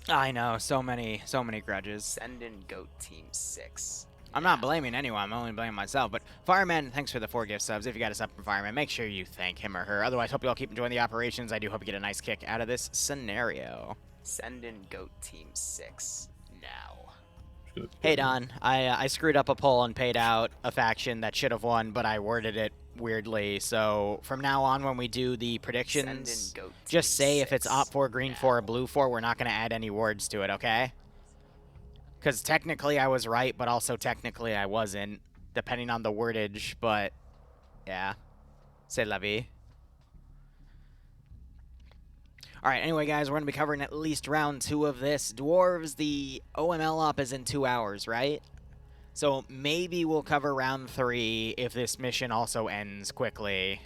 Speaker 1: I know, so many grudges. Send in goat team 6. I'm not blaming anyone, I'm only blaming myself, but Fireman, thanks for the 4 gift subs. If you got a sub from Fireman, make sure you thank him or her. Otherwise, hope you all keep enjoying the operations. I do hope you get a nice kick out of this scenario. Send in goat team 6 now. Hey Don, I screwed up a poll and paid out a faction that should have won, but I worded it weirdly. So from now on, when we do the predictions, just say if it's Op 4, Green 4, or Blue 4, we're not going to add any words to it, okay? Because technically I was right, but also technically I wasn't, depending on the wordage, but yeah. C'est la vie. Alright, anyway, guys, we're going to be covering at least round 2 of this. Dwarves, the OML op is in 2 hours, right? So maybe we'll cover round 3 if this mission also ends quickly.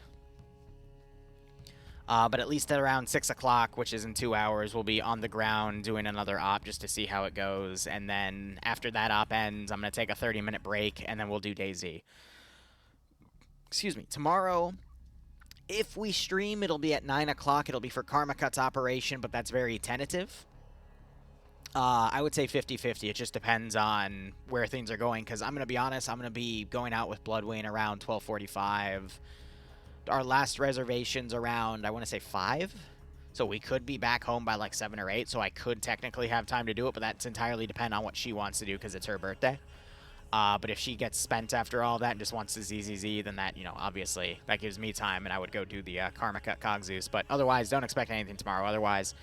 Speaker 1: But at least at around 6 o'clock, which is in 2 hours, we'll be on the ground doing another op just to see how it goes. And then after that op ends, I'm going to take a 30-minute break, and then we'll do DayZ. Excuse me. Tomorrow, if we stream, it'll be at 9 o'clock. It'll be for Karma Cut's operation, but that's very tentative. I would say 50-50. It just depends on where things are going, because I'm going to be honest, I'm going to be going out with Bloodwing around 12:45. Our last reservation's around, I want to say 5. So we could be back home by like 7 or 8, so I could technically have time to do it, but that's entirely dependent on what she wants to do because it's her birthday. But if she gets spent after all that and just wants to ZZZ, then that, you know, obviously, that gives me time, and I would go do the Karma Cut Cogzeus. But otherwise, don't expect anything tomorrow. Otherwise,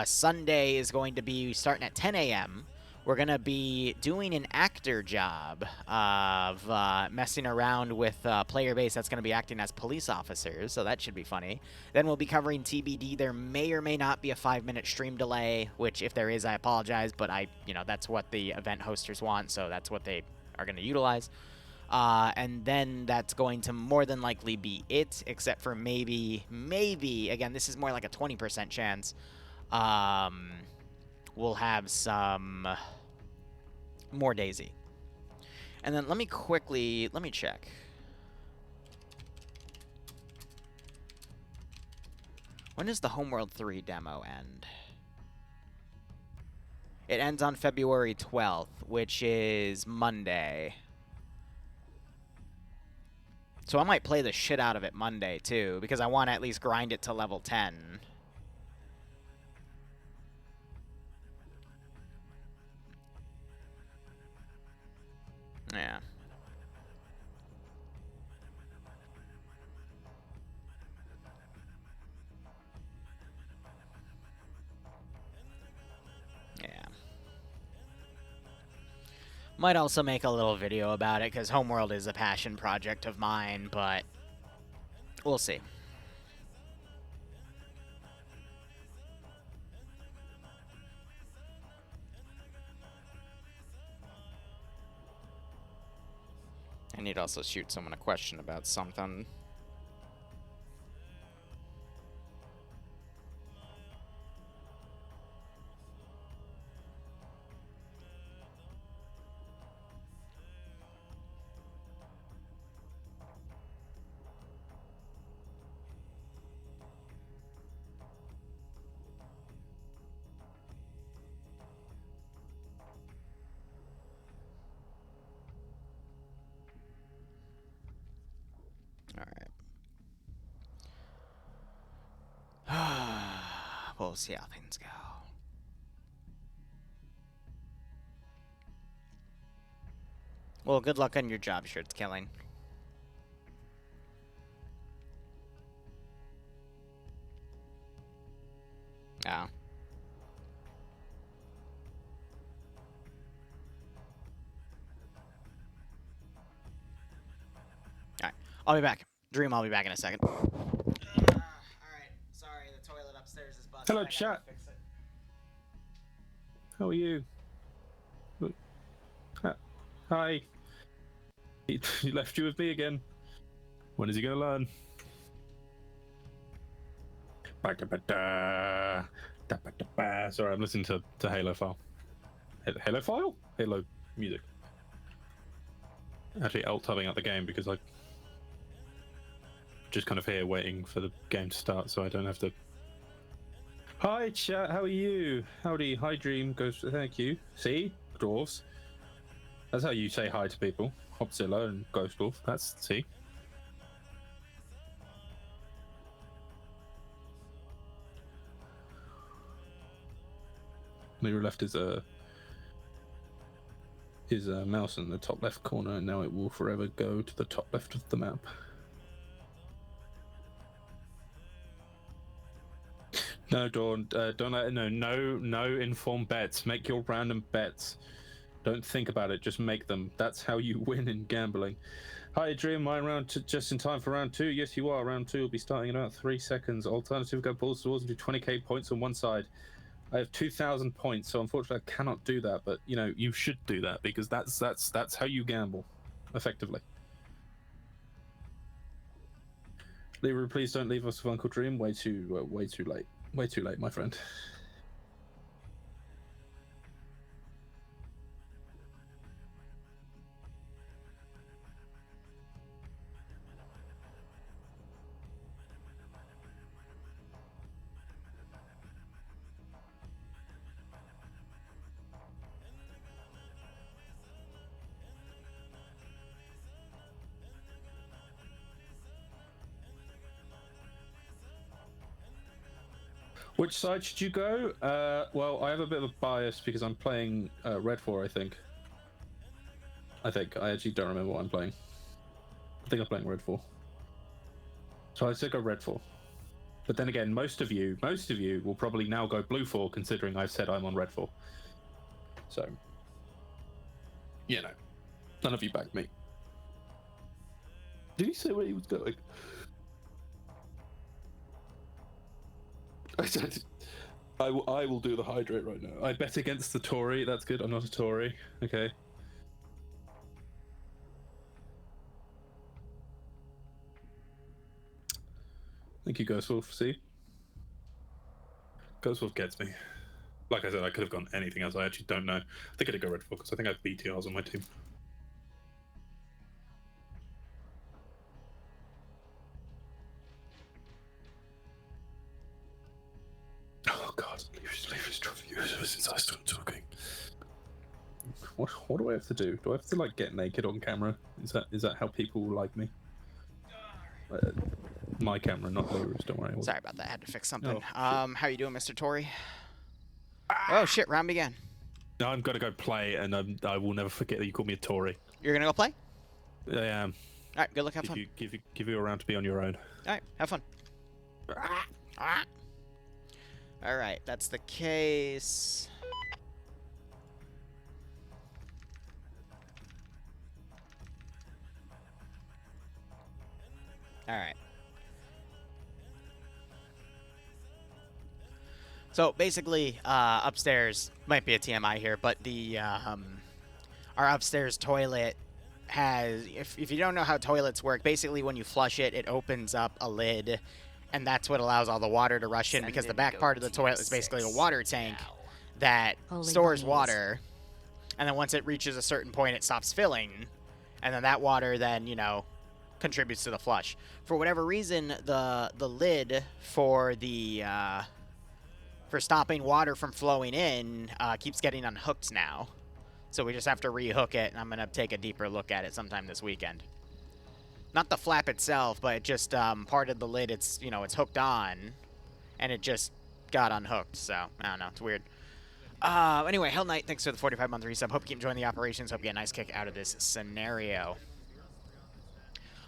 Speaker 1: Sunday is going to be starting at 10 a.m. We're going to be doing an actor job of messing around with player base that's going to be acting as police officers, so that should be funny. Then we'll be covering TBD. There may or may not be a 5-minute stream delay, which if there is, I apologize, but that's what the event hosters want, so that's what they are going to utilize. And then that's going to more than likely be it, except for maybe, again, this is more like a 20% chance, we'll have some more DayZ. And then let me check. When does the Homeworld 3 demo end? It ends on February 12th, which is Monday. So I might play the shit out of it Monday, too, because I want to at least grind it to level 10. Yeah. Yeah. Might also make a little video about it, because Homeworld is a passion project of mine, but we'll see. I need to also shoot someone a question about something. Alright. We'll see how things go. Well, good luck on your job, Shirts Killing. Yeah. Alright. I'll be back. Dream, I'll be back in a second. Alright. Sorry, the toilet upstairs is busted.
Speaker 2: Hello, chat. How are you? Hi. He left you with me again. When is he gonna learn? Sorry, I'm listening to Halo File. Halo File? Halo music. Actually, alt-tabbing out the game because I just kind of here waiting for the game to start, so I don't have to. Hi, chat. How are you? Howdy. Hi, Dream. Ghost. Thank you. See, dwarves. That's how you say hi to people. Hopzilla and Ghost Wolf. That's see. Liru left his mouse in the top left corner, and now it will forever go to the top left of the map. No, Dawn, don't. No informed bets. Make your random bets. Don't think about it. Just make them. That's how you win in gambling. Hi, Dream. Am I around just in time for round 2? Yes, you are. Round 2 will be starting in about 3 seconds. Alternative, go balls towards and do 20k points on one side. I have 2,000 points, so unfortunately I cannot do that. But you know, you should do that because that's how you gamble, effectively. Liru, please don't leave us with Uncle Dream. Way too late. Way too late, my friend. Which side should you go? Well, I have a bit of a bias because I'm playing Red 4, I think. I actually don't remember what I'm playing. I think I'm playing Red 4. So I'd say go Red 4. But then again, most of you will probably now go Blue 4, considering I've said I'm on Red 4. So, you know, none of you backed me. Did he say where he was going? I will do the hydrate right now. I bet against the Tory. That's good. I'm not a Tory. Okay. Thank you, Ghostwolf. See? Ghostwolf gets me. Like I said, I could have gone anything else. I actually don't know. I think I did go Red 4 because I think I have BTRs on my team. Oh god, leave his trophy since I started talking. What do I have to do? Do I have to like get naked on camera? Is that how people like me? My camera, not Liru's, don't worry.
Speaker 1: Sorry about that. I had to fix something.
Speaker 2: Oh,
Speaker 1: how you doing, Mr. Tory? Oh shit, round began.
Speaker 2: No, I'm gonna go play, and I will never forget that you called me a Tory.
Speaker 1: You're gonna go play?
Speaker 2: I am.
Speaker 1: All right, good luck. Have fun.
Speaker 2: Give you a round to be on your own.
Speaker 1: All right, have fun. All right, that's the case. All right. So basically, upstairs might be a TMI here, but the our upstairs toilet has. If you don't know how toilets work, basically when you flush it, it opens up a lid, and that's what allows all the water to rush in. Because the back part of the toilet is basically a water tank that stores water, and then once it reaches a certain point, it stops filling, and then that water then contributes to the flush. For whatever reason, the lid for the for stopping water from flowing in keeps getting unhooked now. So we just have to rehook it, and I'm going to take a deeper look at it sometime this weekend. Not the flap itself, but just part of the lid, it's hooked on, and it just got unhooked. So, I don't know. It's weird. Anyway, Hell Knight, thanks for the 45-month resub. Hope you keep enjoying the operations. Hope you get a nice kick out of this scenario.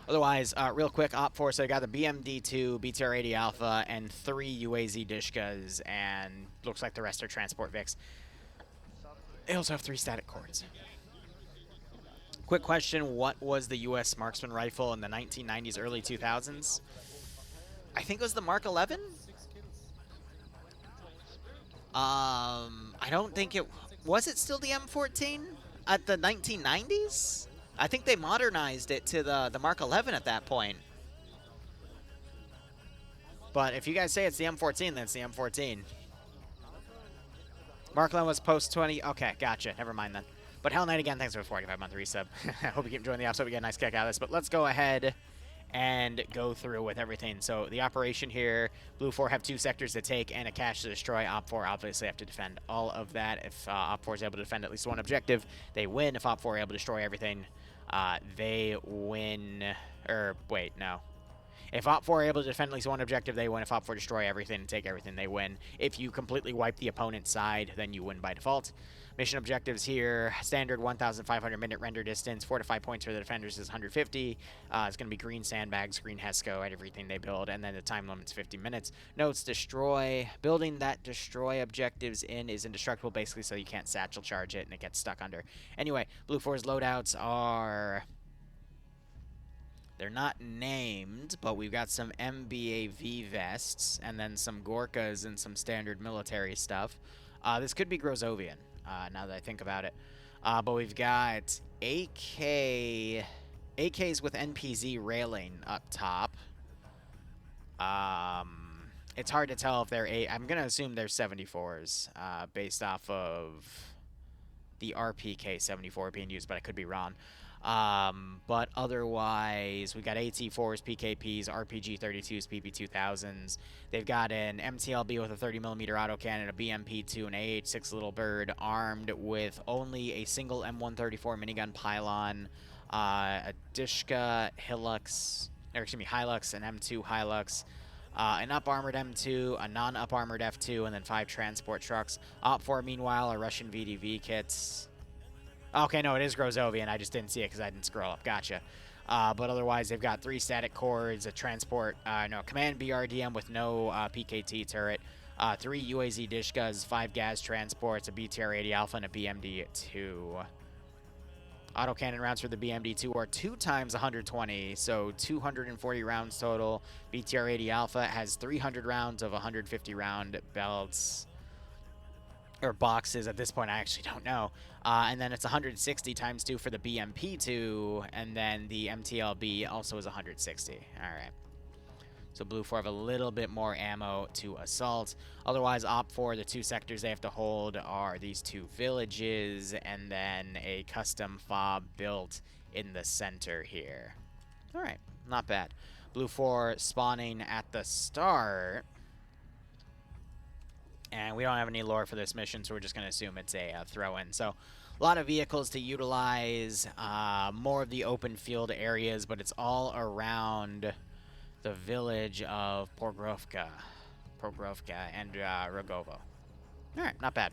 Speaker 1: Otherwise, real quick, Op Force, so I got the BMD2, BTR-80 Alpha, and 3 UAZ Dishkas, and looks like the rest are Transport Vics. They also have 3 static cords. Quick question, what was the U.S. marksman rifle in the 1990s, early 2000s? I think it was the Mark 11? I don't think it... Was it still the M14 at the 1990s? I think they modernized it to the Mark 11 at that point. But if you guys say it's the M14, then it's the M14. Mark 11 was post-20. Okay, gotcha. Never mind then. But Hell Knight, again, thanks for the 45-month resub. I hope you keep enjoying the episode. We get a nice kick out of this. But let's go ahead and go through with everything. So the operation here, Blue 4 have 2 sectors to take and a cache to destroy. Op 4 obviously have to defend all of that. If Op 4 is able to defend at least one objective, they win. If Op 4 are able to destroy everything, they win. Or, wait, no. If Op 4 are able to defend at least one objective, they win. If Op 4 destroy everything and take everything, they win. If you completely wipe the opponent's side, then you win by default. Mission objectives here, standard 1,500 minute render distance, 4 to 5 points for the defenders is 150. It's going to be green sandbags, green HESCO, everything they build, and then the time limit's 50 minutes. Notes, destroy. Building that destroy objectives in is indestructible, basically, so you can't satchel charge it and it gets stuck under. Anyway, Blue 4's loadouts are... They're not named, but we've got some MBAV vests, and then some Gorkas and some standard military stuff. This could be Grozovian, now that I think about it. But we've got AKs with NPZ railing up top. It's hard to tell if they're I'm going to assume they're 74s, based off of the RPK 74 being used, but I could be wrong. But otherwise, we got AT4s, PKPs, RPG 32s, PP 2000s. They've got an MTLB with a 30mm autocannon, a BMP2, an AH6 Little Bird, armed with only a single M134 minigun pylon, a Dishka Hilux, or excuse me, Hilux, an M2 Hilux, an up-armored M2, a non-up-armored F2, and then 5 transport trucks. Op 4, meanwhile, are Russian VDV kits. Okay, no, it is Grozovian. I just didn't see it because I didn't scroll up. Gotcha. But otherwise, they've got 3 static cords, a transport, command BRDM with no PKT turret, 3 UAZ Dishkas, 5 gas transports, a BTR-80 Alpha, and a BMD-2. Autocannon rounds for the BMD-2 are 2 times 120, so 240 rounds total. BTR-80 Alpha has 300 rounds of 150 round belts. Or boxes at this point, I actually don't know. And then it's 160 times 2 for the BMP2, and then the MTLB also is 160. All right. So Blue 4 have a little bit more ammo to assault. Otherwise, Op 4, the 2 sectors they have to hold are these 2 villages, and then a custom fob built in the center here. All right, not bad. Blue 4 spawning at the start. And we don't have any lore for this mission, so we're just going to assume it's a throw-in. So a lot of vehicles to utilize, more of the open field areas, but it's all around the village of Pogrovka and Rogovo. All right, not bad.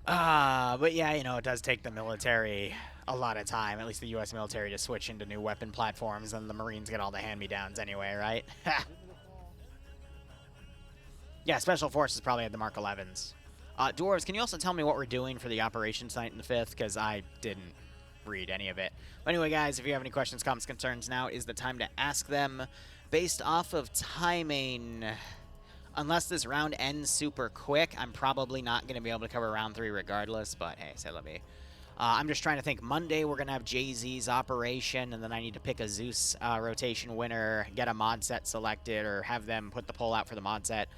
Speaker 1: But yeah, you know, it does take the military a lot of time, at least the U.S. military, to switch into new weapon platforms, and the Marines get all the hand-me-downs anyway, right? Yeah, Special Forces probably had the Mark 11s. Dwarves, can you also tell me what we're doing for the operations night in the 5th? Because I didn't read any of it. But anyway, guys, if you have any questions, comments, concerns, now is the time to ask them. Based off of timing, unless this round ends super quick, I'm probably not going to be able to cover round 3 regardless. But hey, say let me. I'm just trying to think. Monday, we're going to have Jay-Z's operation, and then I need to pick a Zeus rotation winner, get a mod set selected, or have them put the poll out for the mod set.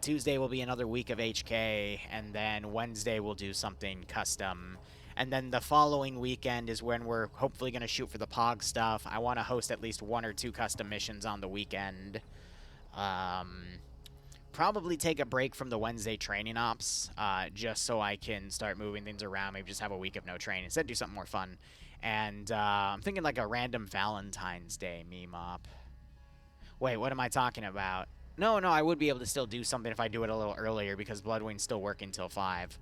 Speaker 1: Tuesday will be another week of HK, and then Wednesday we'll do something custom. And then the following weekend is when we're hopefully going to shoot for the POG stuff. I want to host at least 1 or 2 custom missions on the weekend. Probably take a break from the Wednesday training ops, just so I can start moving things around. Maybe just have a week of no training. Instead, do something more fun. And I'm thinking like a random Valentine's Day meme op. Wait, what am I talking about? No, I would be able to still do something if I do it a little earlier, because Bloodwing's still working till 5.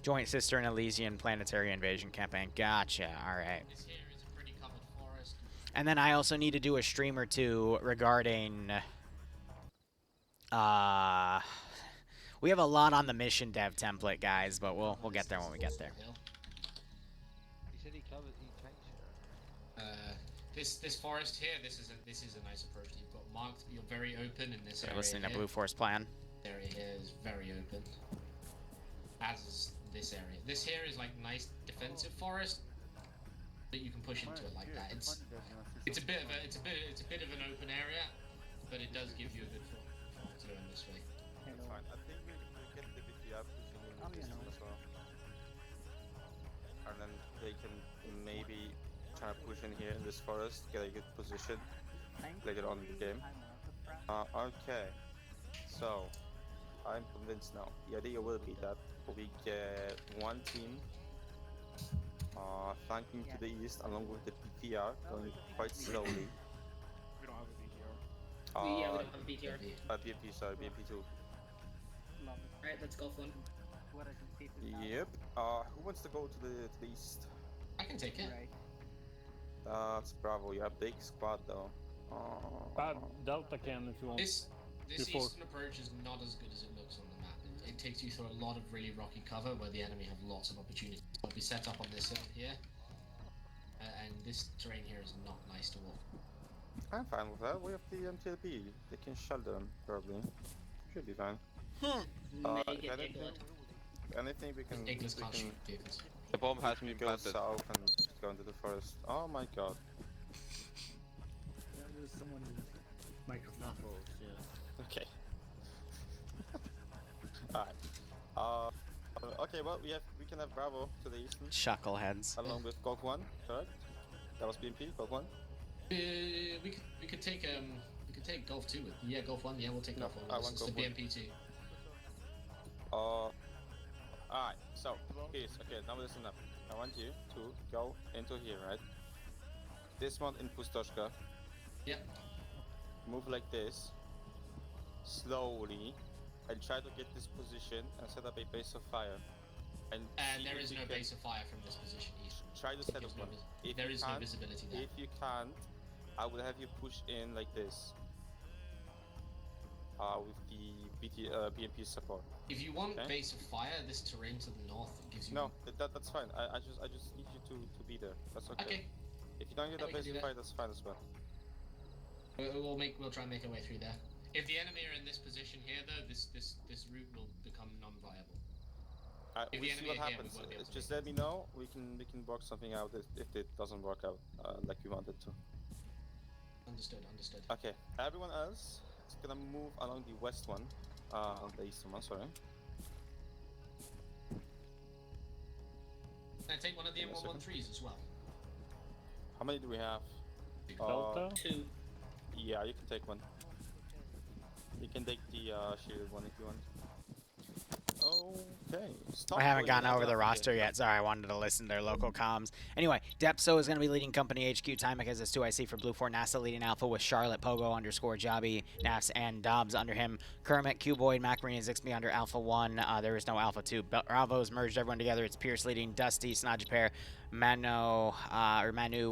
Speaker 1: Joint Sister and Elysian Planetary Invasion Campaign. Gotcha. All right.
Speaker 4: This here is a pretty covered forest.
Speaker 1: And then I also need to do a stream or 2 regarding... we have a lot on the mission dev template, guys, but we'll get there when we get there.
Speaker 4: He said he covered, he changed it. This forest here, this is a nice approach. You've got marked. You're very open in this
Speaker 1: They're
Speaker 4: area.
Speaker 1: listening to
Speaker 4: here.
Speaker 1: Blue Force plan.
Speaker 4: This area here is very open. As is this area. This here is like nice defensive forest, but you can push into it like that. It's a bit of an open area, but it does give you a good foot to go in this way.
Speaker 5: That's fine. I think we get the BT up pushing in as well. And then they can maybe try to push in here in this forest, get a good position later on in the game. Okay, so I'm convinced now. The idea will be that we get one team flanking to the east along with the PTR going quite slowly.
Speaker 6: We don't have a VTR.
Speaker 7: We don't have a BTR.
Speaker 5: BMP, sorry, BMP2.
Speaker 7: Alright, let's go for one.
Speaker 5: Yep. Who wants to go to the east?
Speaker 4: I can take it.
Speaker 5: It's Bravo. You have a big squad though.
Speaker 6: Delta can if you want.
Speaker 4: This
Speaker 6: Before.
Speaker 4: eastern approach is not as good as it looks on the map. It takes you through a lot of really rocky cover where the enemy have lots of opportunities. We'll be set up on this hill here, and this terrain here is not nice to walk.
Speaker 5: I'm fine with that. We have the MTLB. They can shell them probably. Should be fine.
Speaker 7: Make it
Speaker 5: Anything we can.
Speaker 4: Iglis
Speaker 5: We
Speaker 4: can't
Speaker 5: can
Speaker 4: shoot vehicles.
Speaker 8: The bomb has
Speaker 5: we
Speaker 8: been
Speaker 5: go
Speaker 8: planted.
Speaker 5: south and just go into the forest. Oh my god.
Speaker 6: There's someone who's microphone.
Speaker 5: Okay. Alright. Okay, well we can have Bravo to the east
Speaker 1: Chuckleheads.
Speaker 5: along with Golf 1, correct? That was BMP, Golf 1?
Speaker 4: We could take Golf 2 with Golf 1, we'll take
Speaker 5: No,
Speaker 4: Golf 1
Speaker 5: I
Speaker 4: with us.
Speaker 5: want
Speaker 4: It's the
Speaker 5: Golf 1.
Speaker 4: BMP 2.
Speaker 5: Alright, so here's okay, now listen up. I want you to go into here, right? This one in Pustoshka.
Speaker 4: Yep.
Speaker 5: Move like this. Slowly. And try to get this position and set up a base of fire. And see
Speaker 4: There
Speaker 5: if
Speaker 4: is
Speaker 5: you
Speaker 4: no
Speaker 5: can
Speaker 4: base of fire from this position east.
Speaker 5: try to set up
Speaker 4: There's no
Speaker 5: one. If
Speaker 4: there
Speaker 5: you
Speaker 4: is no
Speaker 5: can't-
Speaker 4: visibility there.
Speaker 5: If you can't, I will have you push in like this. With the BMP support.
Speaker 4: If you want
Speaker 5: Okay.
Speaker 4: base of fire, this terrain to the north gives you.
Speaker 5: No, that's fine. I just need you to be there. That's okay.
Speaker 4: Okay.
Speaker 5: If you don't get
Speaker 4: Yeah,
Speaker 5: a
Speaker 4: we can
Speaker 5: base
Speaker 4: do
Speaker 5: of
Speaker 4: that.
Speaker 5: fire, that's fine as well.
Speaker 4: We'll try and make our way through there. If the enemy are in this position here, though, this route will become non-viable. If
Speaker 5: We'll
Speaker 4: the
Speaker 5: see
Speaker 4: enemy
Speaker 5: what
Speaker 4: are here, we
Speaker 5: happens.
Speaker 4: won't be able to
Speaker 5: Just
Speaker 4: make
Speaker 5: let me know. We can work something out if it doesn't work out like we wanted to.
Speaker 4: Understood.
Speaker 5: Okay. Everyone else is gonna move along the west one. On the eastern one. Sorry.
Speaker 4: Can I take one of the
Speaker 5: Give me a second.
Speaker 4: M113s as well?
Speaker 5: How many do we have?
Speaker 6: Delta?
Speaker 7: 2.
Speaker 5: Yeah, you can take one. You can take the shielded one if you want. Okay. Stop
Speaker 1: I haven't
Speaker 5: pulling
Speaker 1: gotten
Speaker 5: that
Speaker 1: over the
Speaker 5: up
Speaker 1: roster
Speaker 5: again.
Speaker 1: yet. Sorry, I wanted to listen to their local comms. Anyway, Depso is going to be leading Company HQ. Timek has his 2IC for Blue 4. NASA leading Alpha with Charlotte, Pogo _ Jobby, Nas, and Dobbs under him. Kermit, Cuboid, Macmarine, and Zixby under Alpha 1. There is no Alpha 2. Bravo's merged everyone together. It's Pierce leading Dusty, Snajipair, Manu,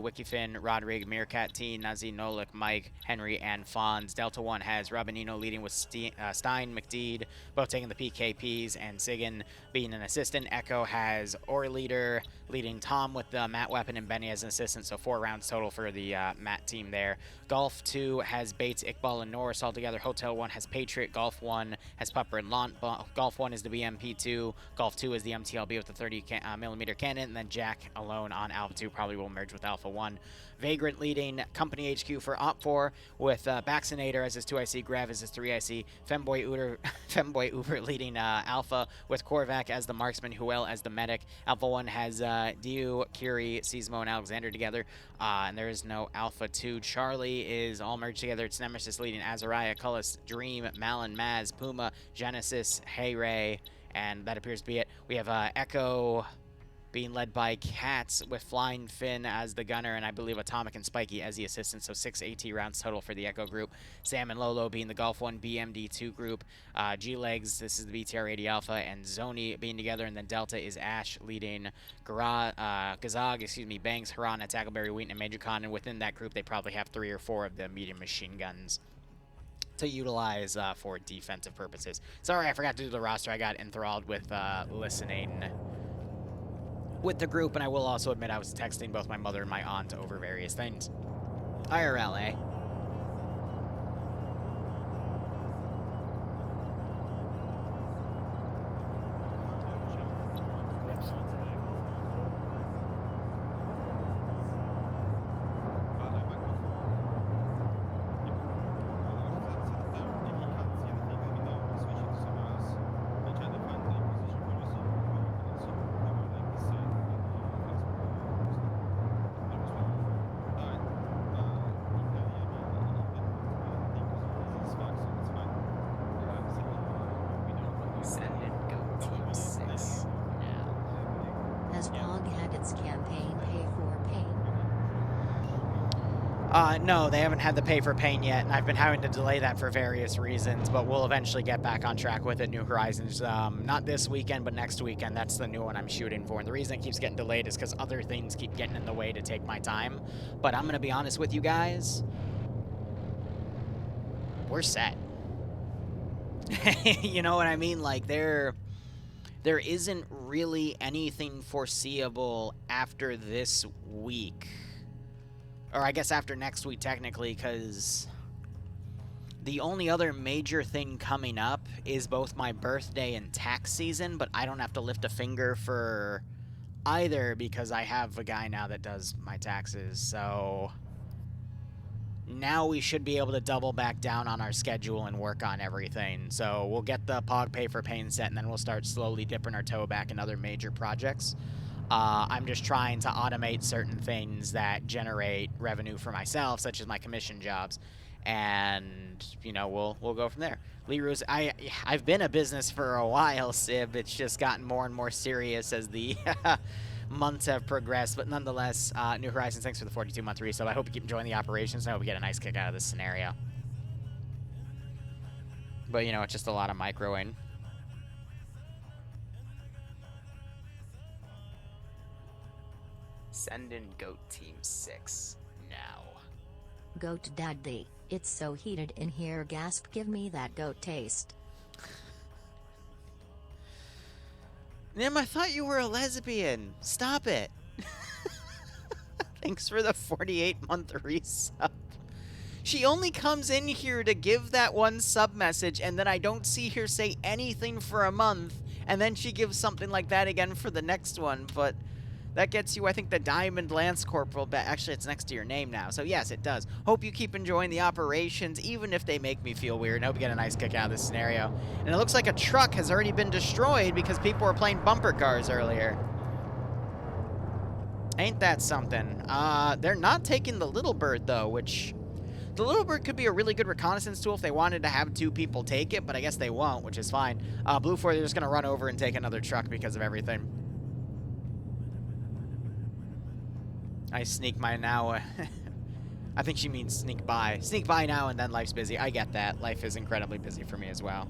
Speaker 1: Wikifin, Rodrigue, Meerkat, T, Nazi, Nolik, Mike, Henry, and Fonz. Delta 1 has Rabanino leading with Stein, McDeed, both taking the PKPs, and Sigan being an assistant. Echo has Ore leader leading Tom with the Matt weapon and Benny as an assistant, so 4 rounds total for the Matt team there. Golf 2 has Bates, Iqbal, and Norris all together. Hotel 1 has Patriot. Golf 1 has Pupper and Lant. Golf 1 is the BMP2. Golf 2 is the MTLB with the 30mm cannon, and then Jack alone on Alpha 2 probably will merge with Alpha 1. Vagrant leading Company HQ for Op 4 with Vaccinator as his 2IC, Grav as his 3IC, Femboy Uber leading Alpha with Korvac as the marksman, Huel as the medic. Alpha 1 has Diu, Curie, Seismo, and Alexander together, and there is no Alpha 2. Charlie is all merged together. It's Nemesis leading Azariah, Cullis, Dream, Malin, Maz, Puma, Genesis, Hey Ray, and that appears to be it. We have Echo being led by Cats with Flying Finn as the gunner, and I believe Atomic and Spiky as the assistants, so 6 AT rounds total for the Echo group. Sam and Lolo being the Golf 1 BMD2 group. G-Legs, this is the BTR-80 Alpha, and Zoni being together, and then Delta is Ash leading Gazag, Bangs, Haran, Tackleberry, Wheaton, and Major Khan, and within that group they probably have 3 or 4 of the medium machine guns to utilize for defensive purposes. Sorry, I forgot to do the roster. I got enthralled with listening with the group, and I will also admit I was texting both my mother and my aunt over various things. IRL, eh? Send and go Team 6 now.
Speaker 8: Has POG had its campaign pay for pain?
Speaker 1: No, they haven't had the pay for pain yet, and I've been having to delay that for various reasons, but we'll eventually get back on track with it. New Horizons, not this weekend, but next weekend. That's the new one I'm shooting for, and the reason it keeps getting delayed is because other things keep getting in the way to take my time. But I'm going to be honest with you guys. We're set. You know what I mean? Like, there isn't really anything foreseeable after this week. Or I guess after next week, technically, because the only other major thing coming up is both my birthday and tax season, but I don't have to lift a finger for either because I have a guy now that does my taxes, so now we should be able to double back down on our schedule and work on everything. So we'll get the POG pay for pain set, and then we'll start slowly dipping our toe back in other major projects. I'm just trying to automate certain things that generate revenue for myself, such as my commission jobs, and you know we'll go from there. Liru's I've been a business for a while, Sib. It's just gotten more and more serious as the months have progressed, but nonetheless, New Horizons, thanks for the 42-month resub. I hope you keep enjoying the operations, and I hope we get a nice kick out of this scenario. But you know, it's just a lot of microing. Send in Goat Team 6 now.
Speaker 8: Goat Daddy, it's so heated in here, gasp, give me that goat taste.
Speaker 1: Nim, I thought you were a lesbian. Stop it. Thanks for the 48-month resub. She only comes in here to give that one sub message, and then I don't see her say anything for a month, and then she gives something like that again for the next one, but that gets you, I think, the Diamond Lance Corporal badge. Actually, it's next to your name now, so yes, it does. Hope you keep enjoying the operations, even if they make me feel weird. I hope you get a nice kick out of this scenario. And it looks like a truck has already been destroyed because people were playing bumper cars earlier. Ain't that something? They're not taking the Little Bird, though, which... The Little Bird could be a really good reconnaissance tool if they wanted to have two people take it, but I guess they won't, which is fine. Blue 4, they're just going to run over and take another truck because of everything. I sneak my now. I think she means sneak by. Sneak by now and then life's busy. I get that. Life is incredibly busy for me as well.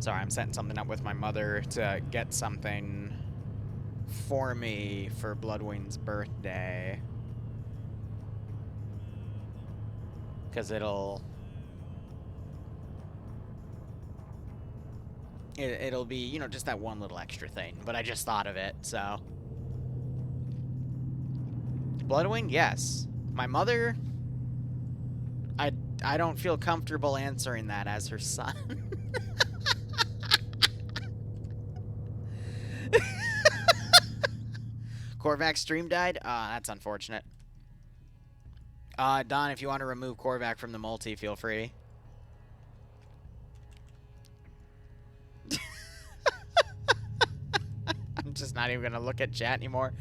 Speaker 1: Sorry, I'm setting something up with my mother to get something for me for Bloodwing's birthday. Because it'll be, you know, just that one little extra thing. But I just thought of it, so. Bloodwing, yes. My mother, I don't feel comfortable answering that as her son. Korvac stream died? That's unfortunate. Don, if you want to remove Korvac from the multi, feel free. I'm just not even going to look at chat anymore.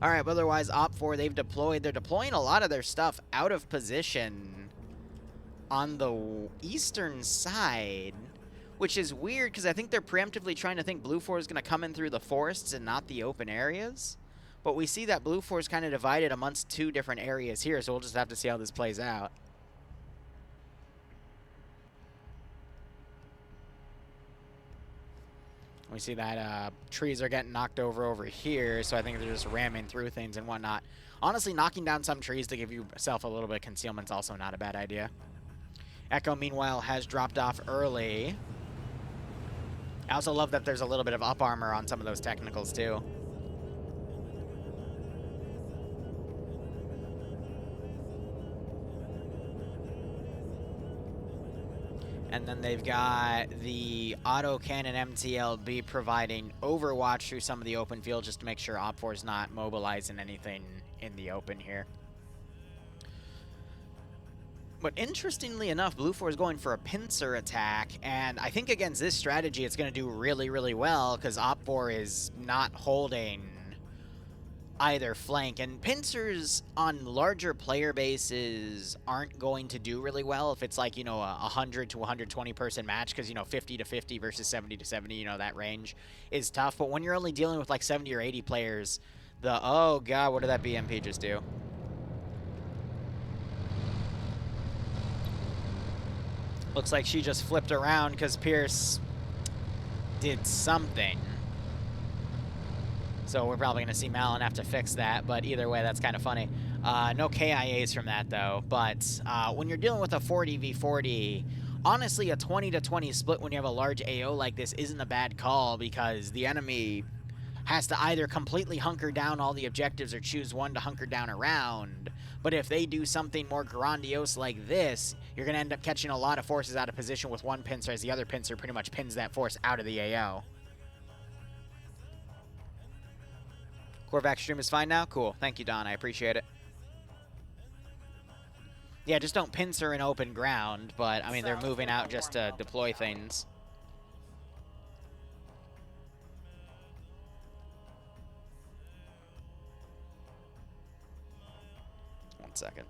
Speaker 1: All right, but otherwise, Op4, they've deployed. They're deploying a lot of their stuff out of position on the eastern side, which is weird because I think they're preemptively trying to think Blue 4 is going to come in through the forests and not the open areas. But we see that Blue 4 is kind of divided amongst two different areas here, so we'll just have to see how this plays out. We see that trees are getting knocked over here, so I think they're just ramming through things and whatnot. Honestly, knocking down some trees to give yourself a little bit of concealment is also not a bad idea. Echo, meanwhile, has dropped off early. I also love that there's a little bit of up armor on some of those technicals, too. And then they've got the autocannon MTLB providing overwatch through some of the open field just to make sure Op4 is not mobilizing anything in the open here. But interestingly enough, Blue 4 is going for a pincer attack, and I think against this strategy it's going to do really, really well because Op4 is not holding either flank, and pincers on larger player bases aren't going to do really well if it's like, you know, a 100 to 120 person match, because, you know, 50 to 50 versus 70 to 70, you know, that range is tough. But when you're only dealing with like 70 or 80 players, oh god, what did that BMP just do? Looks like she just flipped around because Pierce did something. So we're probably going to see Malin have to fix that, but either way, that's kind of funny. No KIAs from that, though. But when you're dealing with a 40v40, honestly, a 20 to 20 split when you have a large AO like this isn't a bad call, because the enemy has to either completely hunker down all the objectives or choose one to hunker down around. But if they do something more grandiose like this, you're going to end up catching a lot of forces out of position with one pincer, as the other pincer pretty much pins that force out of the AO. Corvac stream is fine now? Cool. Thank you, Don. I appreciate it. Yeah, just don't pincer in open ground, but, I mean, they're moving out just to deploy things. One second.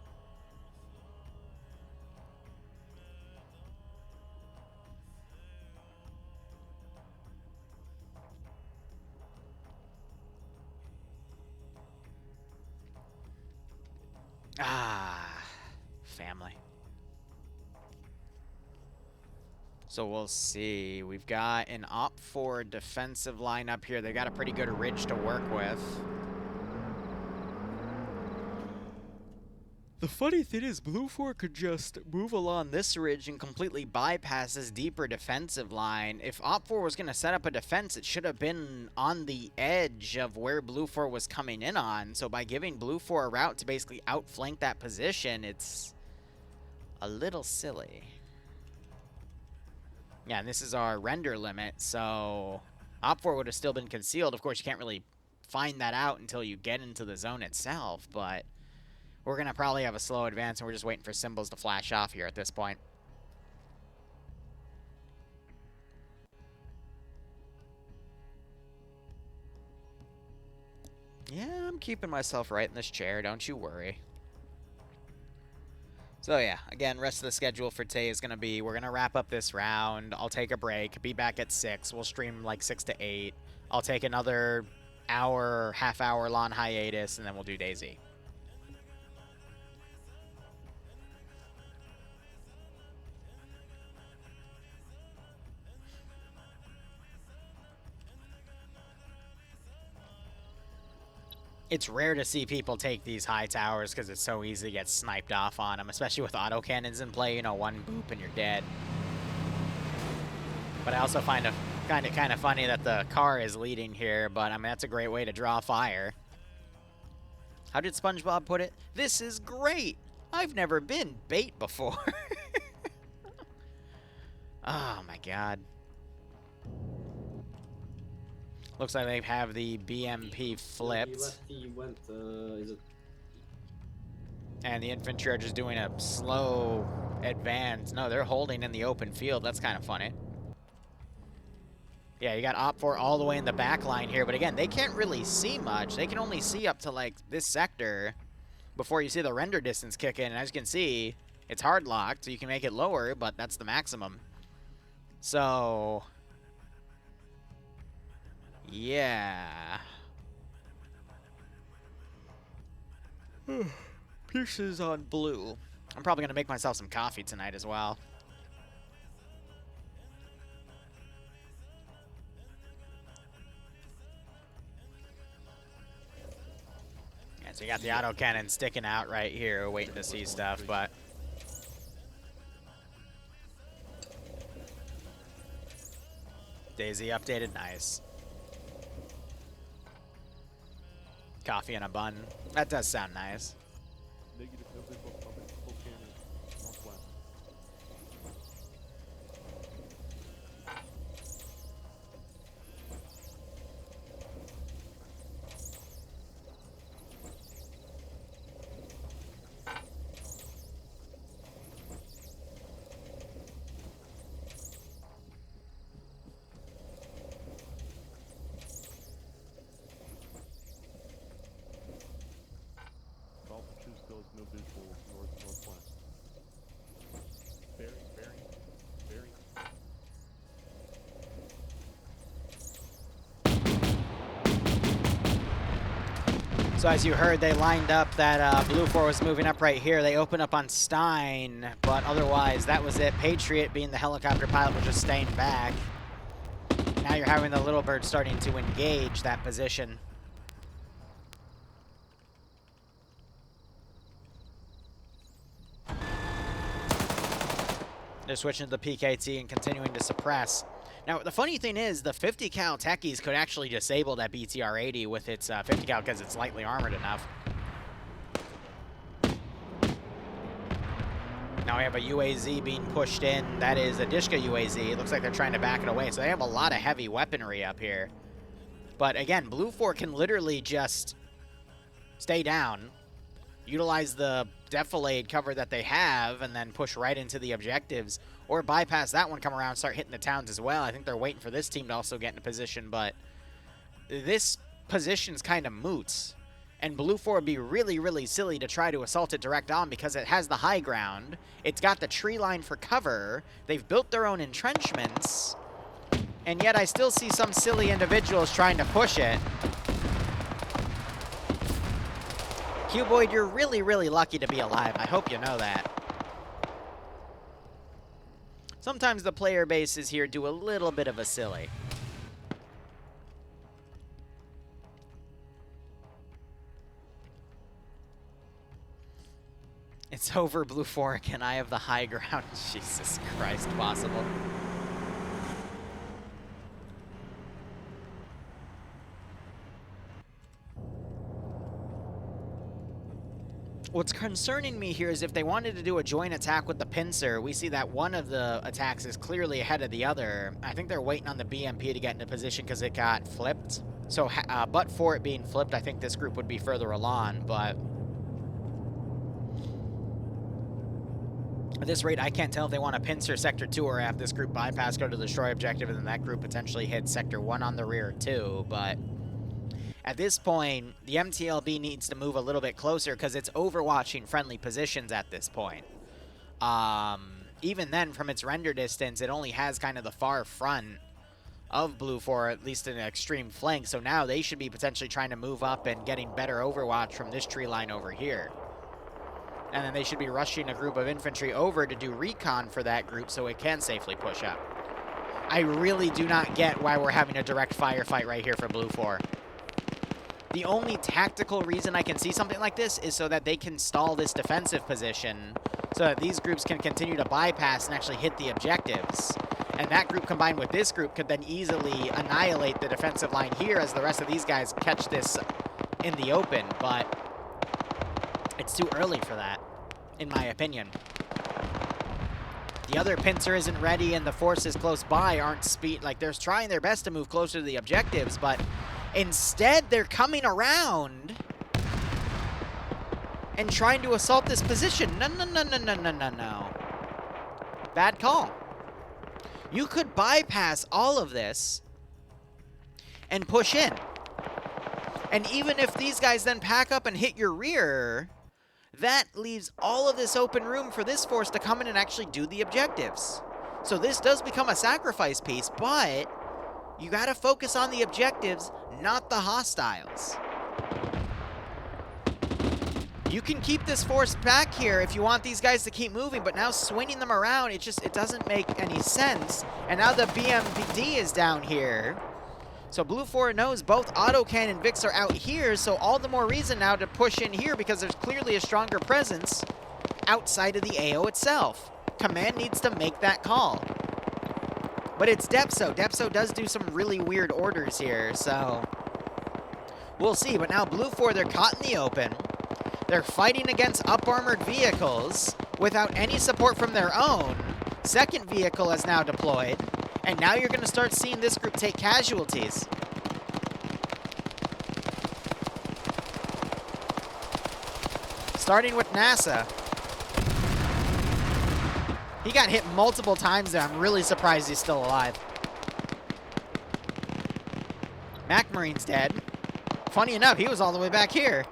Speaker 1: Ah, family. So we'll see. We've got an Op4 defensive lineup here. They've got a pretty good ridge to work with. The funny thing is, Blue 4 could just move along this ridge and completely bypass this deeper defensive line. If Op4 was going to set up a defense, it should have been on the edge of where Blue 4 was coming in on. So by giving Blue 4 a route to basically outflank that position, it's a little silly. Yeah, and this is our render limit, so Op4 would have still been concealed. Of course, you can't really find that out until you get into the zone itself, but we're going to probably have a slow advance, and we're just waiting for symbols to flash off here at this point. Yeah, I'm keeping myself right in this chair, don't you worry. So yeah, again, rest of the schedule for today is going to be, we're going to wrap up this round. I'll take a break, be back at 6. We'll stream like 6 to 8. I'll take another hour, half-hour long hiatus, and then we'll do DayZ. It's rare to see people take these high towers because it's so easy to get sniped off on them, especially with autocannons in play. You know, one boop and you're dead. But I also find it kind of funny that the car is leading here, but I mean, that's a great way to draw fire. How did SpongeBob put it? This is great! I've never been bait before. Oh my god. Looks like they have the BMP flipped. And the infantry are just doing a slow advance. No, they're holding in the open field. That's kind of funny. Yeah, you got Op4 all the way in the back line here. But again, they can't really see much. They can only see up to, like, this sector before you see the render distance kick in. And as you can see, it's hard locked, so you can make it lower, but that's the maximum. So yeah. Pierce is on blue. I'm probably going to make myself some coffee tonight as well. So you got the autocannon sticking out right here, waiting to see stuff, but... Daisy updated, nice. Coffee and a bun. That does sound nice.
Speaker 9: Negative everyone coming full cannon northwest. Golf choose those no visual northwest. Bearing.
Speaker 1: So as you heard, they lined up that Blue 4 was moving up right here. They opened up on Stein, but otherwise that was it. Patriot, being the helicopter pilot, was just staying back. Now you're having the Little Bird starting to engage that position. They're switching to the PKT and continuing to suppress. Now, the funny thing is, the 50 cal techies could actually disable that BTR-80 with its 50 cal because it's lightly armored enough. Now we have a UAZ being pushed in. That is a Dishka UAZ. It looks like they're trying to back it away. So they have a lot of heavy weaponry up here. But again, Blue 4 can literally just stay down, utilize the defilade cover that they have, and then push right into the objectives. Or bypass that one, come around, start hitting the towns as well. I think they're waiting for this team to also get into position, but this position's kind of moot. And Blue 4 would be really, really silly to try to assault it direct on because it has the high ground. It's got the tree line for cover. They've built their own entrenchments. And yet I still see some silly individuals trying to push it. Cuboid, you're really, really lucky to be alive. I hope you know that. Sometimes the player bases here do a little bit of a silly. It's over, Blue 4. Can I have the high ground? Jesus Christ, possible. What's concerning me here is if they wanted to do a joint attack with the pincer, we see that one of the attacks is clearly ahead of the other. I think they're waiting on the BMP to get into position because it got flipped. So, but for it being flipped, I think this group would be further along, but... At this rate, I can't tell if they want to pincer Sector 2 or have this group bypass, go to the destroy objective, and then that group potentially hit Sector 1 on the rear too, but... At this point, the MTLB needs to move a little bit closer because it's overwatching friendly positions at this point. Even then, from its render distance, it only has kind of the far front of Blue 4, at least an extreme flank. So now they should be potentially trying to move up and getting better overwatch from this tree line over here. And then they should be rushing a group of infantry over to do recon for that group so it can safely push up. I really do not get why we're having a direct firefight right here for Blue 4. The only tactical reason I can see something like this is so that they can stall this defensive position so that these groups can continue to bypass and actually hit the objectives. And that group combined with this group could then easily annihilate the defensive line here as the rest of these guys catch this in the open, but it's too early for that, in my opinion. The other pincer isn't ready and the forces close by aren't they're trying their best to move closer to the objectives, but instead, they're coming around and trying to assault this position. No, no, no, no, no, no, no, no. Bad call. You could bypass all of this and push in. And even if these guys then pack up and hit your rear, that leaves all of this open room for this force to come in and actually do the objectives. So this does become a sacrifice piece, but you gotta focus on the objectives, not the hostiles. You can keep this force back here if you want these guys to keep moving, but now swinging them around, it doesn't make any sense. And now the BMPD is down here. So Blue 4 knows both Autocan and Vix are out here, so all the more reason now to push in here because there's clearly a stronger presence outside of the AO itself. Command needs to make that call. But it's Depso. Depso does do some really weird orders here, so we'll see. But now Blue 4, they're caught in the open. They're fighting against up-armored vehicles without any support from their own. Second vehicle is now deployed. And now you're going to start seeing this group take casualties. Starting with NASA. He got hit multiple times there. I'm really surprised he's still alive. Mac Marine's dead. Funny enough, he was all the way back here.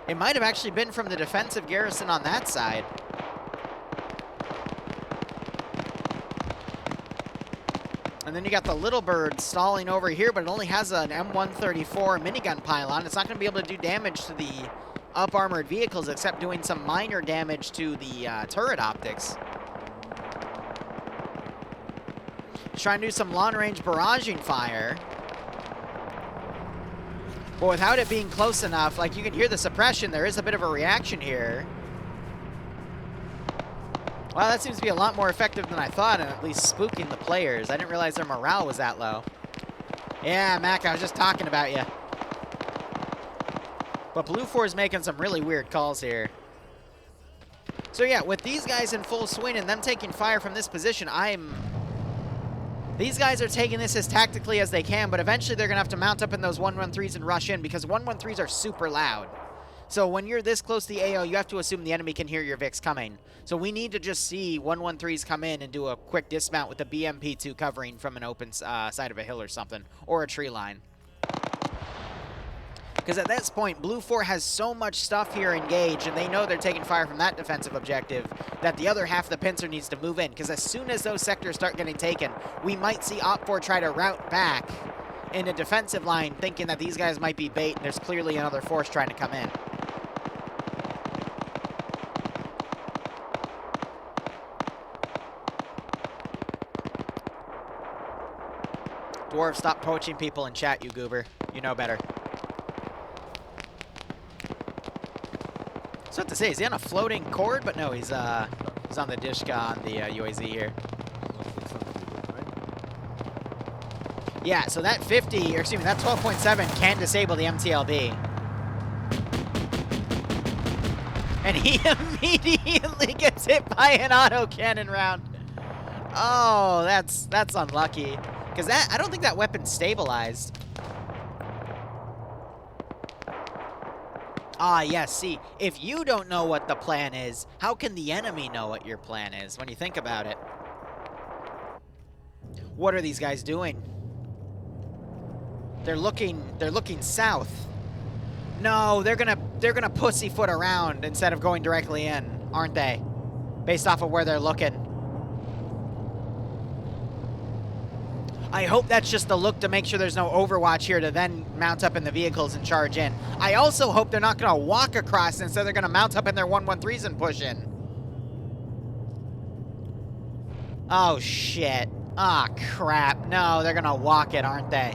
Speaker 1: It might have actually been from the defensive garrison on that side. And then you got the Little Bird stalling over here, but it only has an M134 minigun pylon. It's not going to be able to do damage to the up-armored vehicles, except doing some minor damage to the turret optics. He's trying to do some long-range barraging fire. But without it being close enough, like you can hear the suppression, there is a bit of a reaction here. Wow, that seems to be a lot more effective than I thought, and at least spooking the players. I didn't realize their morale was that low. Yeah, Mac, I was just talking about you. But Blue 4 is making some really weird calls here. So yeah, with these guys in full swing and them taking fire from this position, these guys are taking this as tactically as they can, but eventually they're going to have to mount up in those 113s and rush in because 113s are super loud. So when you're this close to the AO, you have to assume the enemy can hear your VIX coming. So we need to just see 113s come in and do a quick dismount with the BMP2 covering from an open side of a hill or something, or a tree line. Because at this point, Blue 4 has so much stuff here engaged, and they know they're taking fire from that defensive objective, that the other half of the pincer needs to move in. Because as soon as those sectors start getting taken, we might see Op 4 try to route back in a defensive line, thinking that these guys might be bait, and there's clearly another force trying to come in. Dwarf, stop poaching people in chat, you goober. You know better. So what to say, is he on a floating cord? But no, he's on the Dishka on the UAZ here. Yeah, so that 50, or excuse me, that 12.7 can disable the MTLB. And he immediately gets hit by an autocannon round. Oh, that's unlucky. Because I don't think that weapon stabilized. Ah, yes, see, if you don't know what the plan is, how can the enemy know what your plan is when you think about it? What are these guys doing? They're looking south. No, they're gonna pussyfoot around instead of going directly in, aren't they? Based off of where they're looking. I hope that's just the look to make sure there's no overwatch here to then mount up in the vehicles and charge in. I also hope they're not going to walk across, instead they're going to mount up in their 113s and push in. Oh, shit. Ah, crap. No, they're going to walk it, aren't they?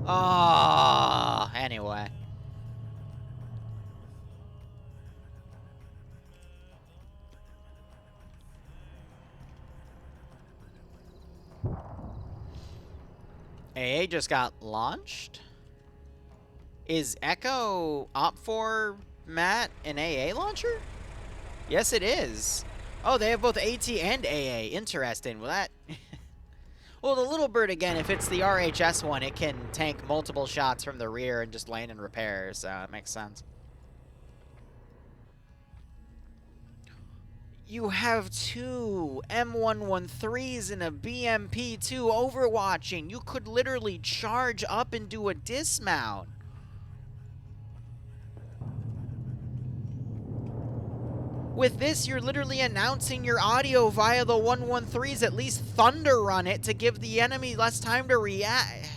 Speaker 1: Oh, anyway. AA just got launched? Is Echo Op 4 Matt an AA launcher? Yes, it is. Oh, they have both AT and AA. Interesting. Well, that... well, the Little Bird, again, if it's the RHS one, it can tank multiple shots from the rear and just land and repair, so it makes sense. You have two M113s and a BMP2 overwatching. You could literally charge up and do a dismount. With this, you're literally announcing your audio via the 113s. At least thunder run it to give the enemy less time to react.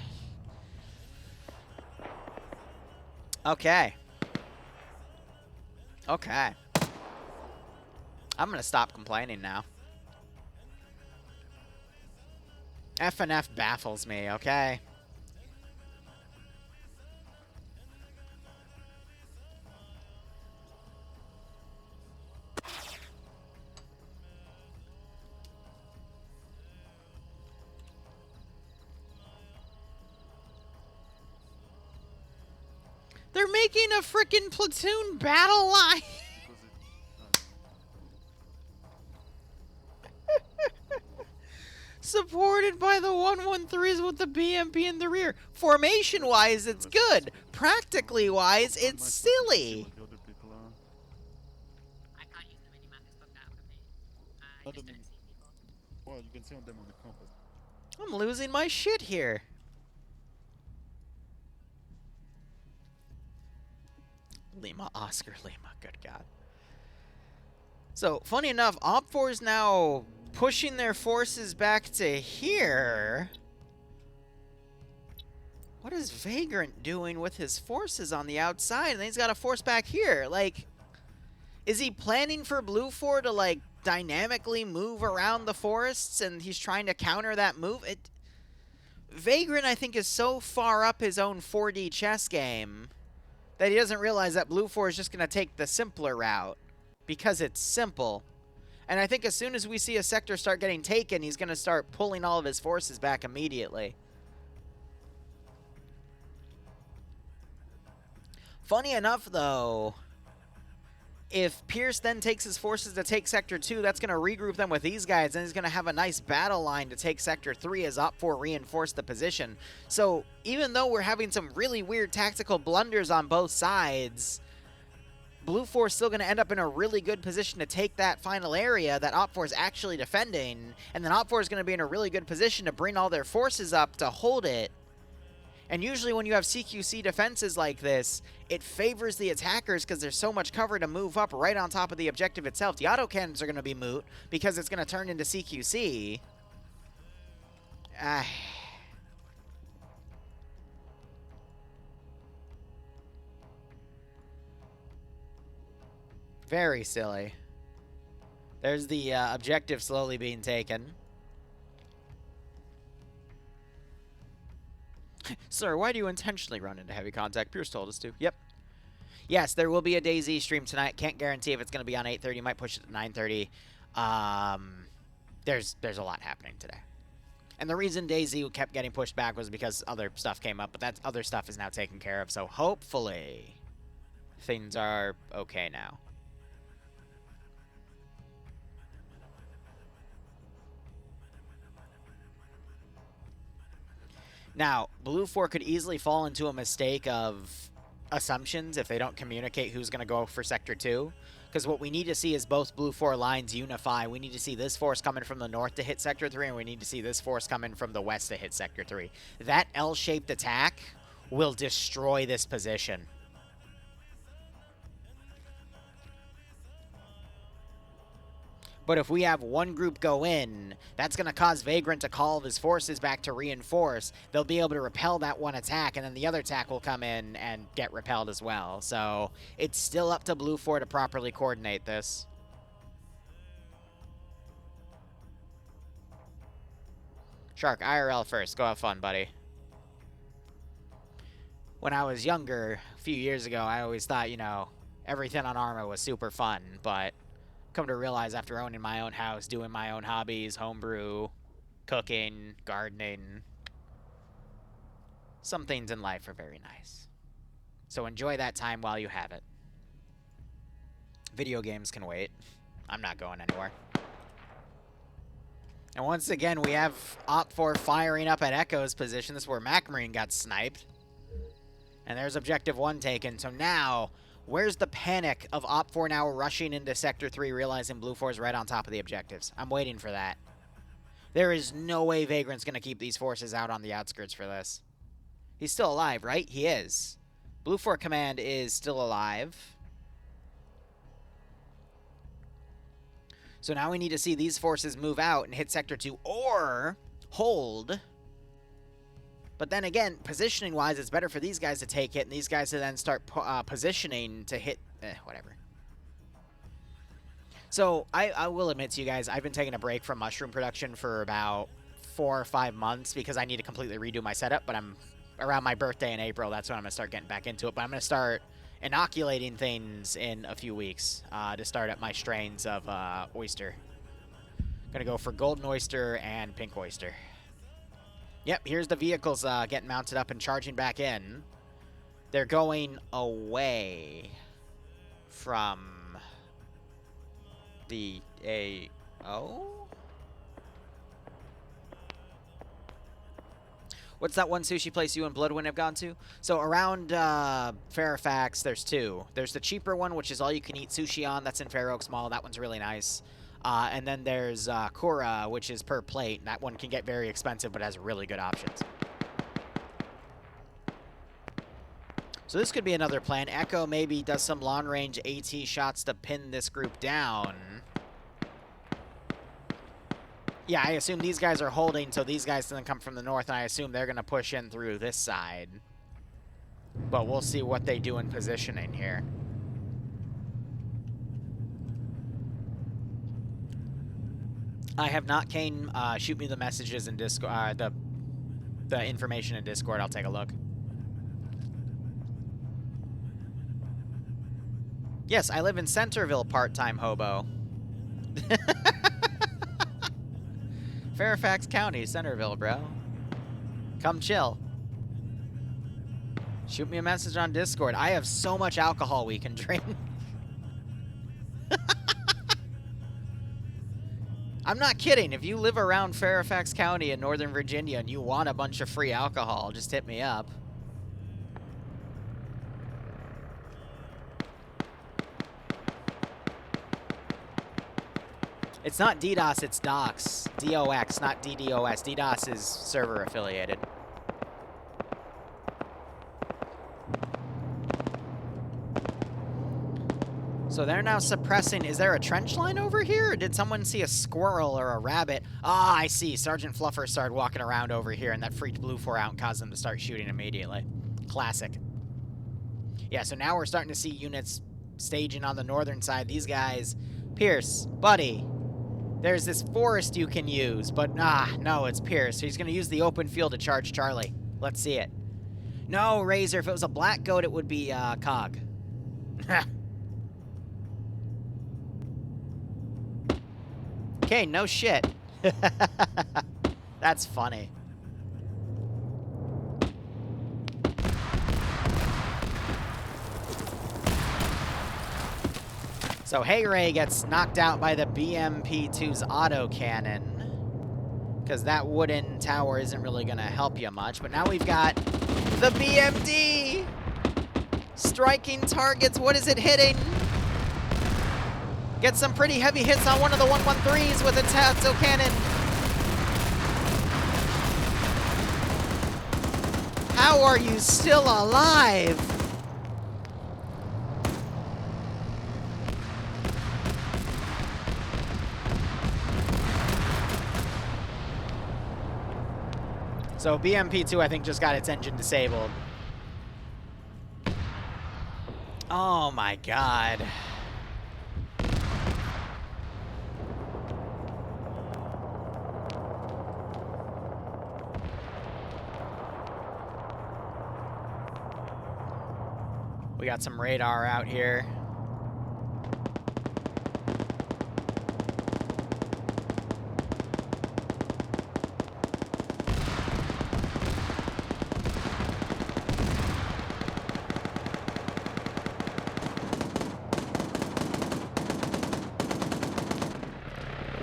Speaker 1: Okay. Okay. I'm gonna stop complaining now. F and F baffles me, okay? They're making a freaking platoon battle line. Supported by the 113s with the BMP in the rear. Formation-wise, it's good. Practically-wise, it's silly.
Speaker 7: I can't use the minimap, it's bugged out for me. I just don't see people.
Speaker 9: Well, you can see on them on the compass.
Speaker 1: I'm losing my shit here. Lima, Oscar Lima, good God. So, funny enough, Op4 is now pushing their forces back to here. What is Vagrant doing with his forces on the outside? And then he's got a force back here. Like, is he planning for Blue 4 to, like, dynamically move around the forests and he's trying to counter that move? Vagrant, I think, is so far up his own 4D chess game that he doesn't realize that Blue 4 is just going to take the simpler route because it's simple. And I think as soon as we see a sector start getting taken, he's going to start pulling all of his forces back immediately. Funny enough, though, if Pierce then takes his forces to take Sector 2, that's going to regroup them with these guys, and he's going to have a nice battle line to take Sector 3 as Op4 reinforce the position. So even though we're having some really weird tactical blunders on both sides, Blue 4 is still going to end up in a really good position to take that final area that Op4 is actually defending, and then Op4 is going to be in a really good position to bring all their forces up to hold it. And usually when you have CQC defenses like this, it favors the attackers because there's so much cover to move up right on top of the objective itself. The autocannons are going to be moot because it's going to turn into CQC. Very silly. There's the objective slowly being taken. Sir, why do you intentionally run into heavy contact? Pierce told us to. Yep. Yes, there will be a DayZ stream tonight. Can't guarantee if it's going to be on 8:30. Might push it to 9:30. There's a lot happening today. And the reason DayZ kept getting pushed back was because other stuff came up, but that other stuff is now taken care of. So hopefully things are okay now. Now, Blue 4 could easily fall into a mistake of assumptions if they don't communicate who's going to go for Sector 2. Because what we need to see is both Blue 4 lines unify. We need to see this force coming from the north to hit Sector 3, and we need to see this force coming from the west to hit Sector 3. That L-shaped attack will destroy this position. But if we have one group go in, that's going to cause Vagrant to call his forces back to reinforce. They'll be able to repel that one attack, and then the other attack will come in and get repelled as well. So it's still up to Blue 4 to properly coordinate this. Shark, IRL first. Go have fun, buddy. When I was younger, a few years ago, I always thought, you know, everything on Arma was super fun, but come to realize after owning my own house, doing my own hobbies, homebrew, cooking, gardening, some things in life are very nice. So enjoy that time while you have it. Video games can wait. I'm not going anywhere. And once again, we have Op4 firing up at Echo's position. This is where MacMarine got sniped. And there's Objective 1 taken. So now, where's the panic of Op4 now rushing into Sector 3, realizing Blue 4 is right on top of the objectives? I'm waiting for that. There is no way Vagrant's going to keep these forces out on the outskirts for this. He's still alive, right? He is. Blue 4 Command is still alive. So now we need to see these forces move out and hit Sector 2 or hold. But then again, positioning-wise, it's better for these guys to take it and these guys to then start positioning to hit... whatever. So, I will admit to you guys, I've been taking a break from mushroom production for about 4 or 5 months because I need to completely redo my setup, but I'm around my birthday in April. That's when I'm going to start getting back into it. But I'm going to start inoculating things in a few weeks to start up my strains of oyster. Going to go for golden oyster and pink oyster. Yep, here's the vehicles getting mounted up and charging back in. They're going away from the AO? What's that one sushi place you and Bloodwind have gone to? So around Fairfax, there's 2. There's the cheaper one, which is all-you-can-eat sushi on. That's in Fair Oaks Mall. That one's really nice. And then there's Kura, which is per plate. That one can get very expensive, but has really good options. So this could be another plan. Echo maybe does some long-range AT shots to pin this group down. Yeah, I assume these guys are holding, so these guys didn't come from the north, and I assume they're going to push in through this side. But we'll see what they do in positioning here. I have not, Kane. Shoot me the messages in Discord, the information in Discord. I'll take a look. Yes, I live in Centerville, part-time hobo. Fairfax County, Centerville, bro. Come chill. Shoot me a message on Discord. I have so much alcohol we can drink. I'm not kidding. If you live around Fairfax County in Northern Virginia and you want a bunch of free alcohol, just hit me up. It's not DDoS, it's DOX. DOX, not DDoS. DDoS is server affiliated. So they're now suppressing. Is there a trench line over here? Or did someone see a squirrel or a rabbit? Ah, I see. Sergeant Fluffer started walking around over here, and that freaked Blue 4 out and caused them to start shooting immediately. Classic. Yeah, so now we're starting to see units staging on the northern side. These guys... Pierce, buddy... There's this forest you can use, but no, it's Pierce. He's going to use the open field to charge Charlie. Let's see it. No, Razor, if it was a black goat, it would be Cog. Okay, no shit. That's funny. So Hayray gets knocked out by the BMP-2's autocannon. Because that wooden tower isn't really going to help you much. But now we've got the BMD! Striking targets. What is it hitting? Gets some pretty heavy hits on one of the 113s with its autocannon. How are you still alive? So BMP-2, I think, just got its engine disabled. Oh my god. We got some radar out here.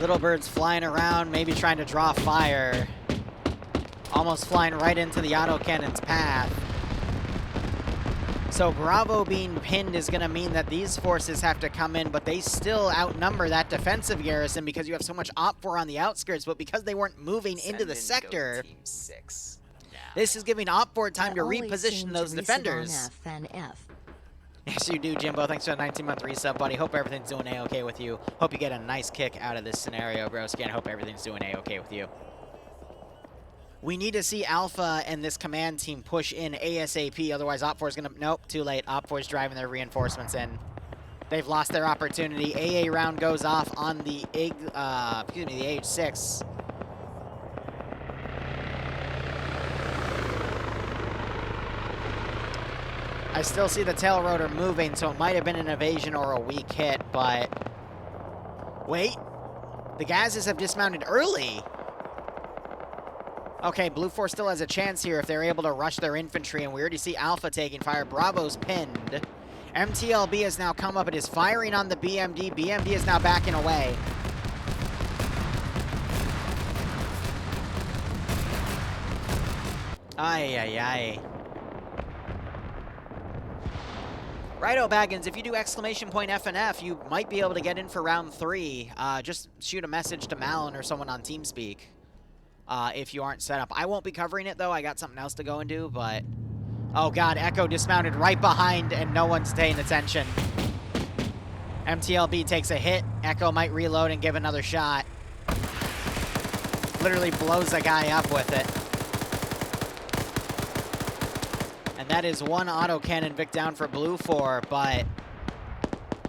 Speaker 1: Little bird's flying around, maybe trying to draw fire. Almost flying right into the autocannon's path. So Bravo being pinned is going to mean that these forces have to come in, but they still outnumber that defensive garrison because you have so much OPFOR on the outskirts, but because they weren't moving into the sector, this is giving OPFOR time to reposition those defenders. Yes, you do, Jimbo. Thanks for the 19-month resub, buddy. Hope everything's doing A-okay with you. Hope you get a nice kick out of this scenario, broski, and hope everything's doing A-okay with you. We need to see Alpha and this command team push in ASAP, otherwise OPFOR is going to... Nope, too late. OPFOR is driving their reinforcements in. They've lost their opportunity. AA round goes off on the the AH-6. I still see the tail rotor moving, so it might have been an evasion or a weak hit, but... Wait. The Gazes have dismounted early. Okay, Blue 4 still has a chance here if they're able to rush their infantry, and we already see Alpha taking fire. Bravo's pinned. MTLB has now come up and is firing on the BMD. BMD is now backing away. Ay, ay, ay. Righto, Baggins, if you do exclamation point FNF, you might be able to get in for round 3. Just shoot a message to Malin or someone on TeamSpeak. If you aren't set up. I won't be covering it, though. I got something else to go and do, but... Oh, God. Echo dismounted right behind, and no one's paying attention. MTLB takes a hit. Echo might reload and give another shot. Literally blows a guy up with it. And that is one autocannon Vic down for Blue 4, but...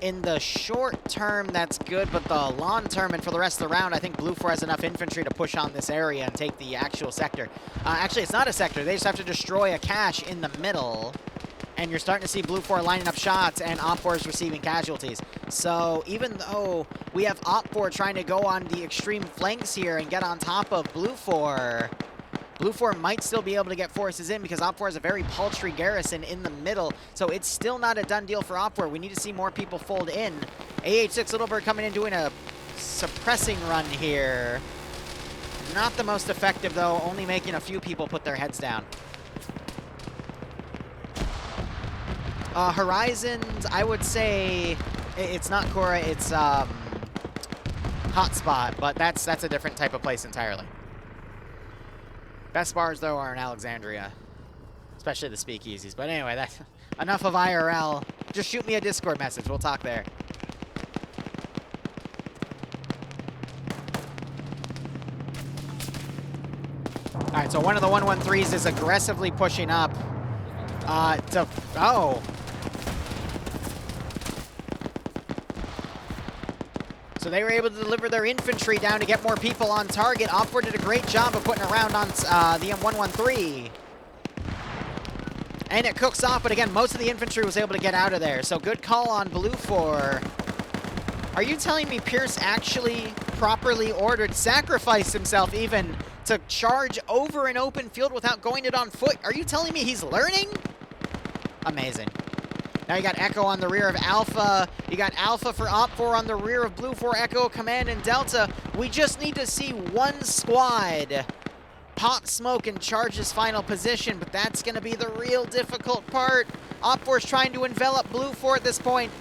Speaker 1: In the short term, that's good, but the long term and for the rest of the round, I think Blue 4 has enough infantry to push on this area and take the actual sector. Actually, it's not a sector. They just have to destroy a cache in the middle, and you're starting to see Blue 4 lining up shots, and Op 4 is receiving casualties. So even though we have Op 4 trying to go on the extreme flanks here and get on top of Blue 4... Blue 4 might still be able to get forces in because Op 4 has a very paltry garrison in the middle, so it's still not a done deal for Op 4. We need to see more people fold in. AH6 Little Bird coming in doing a suppressing run here. Not the most effective, though, only making a few people put their heads down. Horizons, I would say it's not Cora, it's Hotspot, but that's a different type of place entirely. Best bars, though, are in Alexandria. Especially the speakeasies. But anyway, that's enough of IRL. Just shoot me a Discord message. We'll talk there. Alright, so one of the 113s is aggressively pushing up. Oh. So they were able to deliver their infantry down to get more people on target. Op 4 did a great job of putting a round on the M113. And it cooks off, but again, most of the infantry was able to get out of there. So good call on Blue 4. Are you telling me Pierce actually properly ordered, sacrificed himself even, to charge over an open field without going it on foot? Are you telling me he's learning? Amazing. Now you got Echo on the rear of Alpha. You got Alpha for Op 4 on the rear of Blue 4, Echo, Command, and Delta. We just need to see one squad pop smoke and charge his final position, but that's going to be the real difficult part. Op 4 is trying to envelop Blue 4 at this point.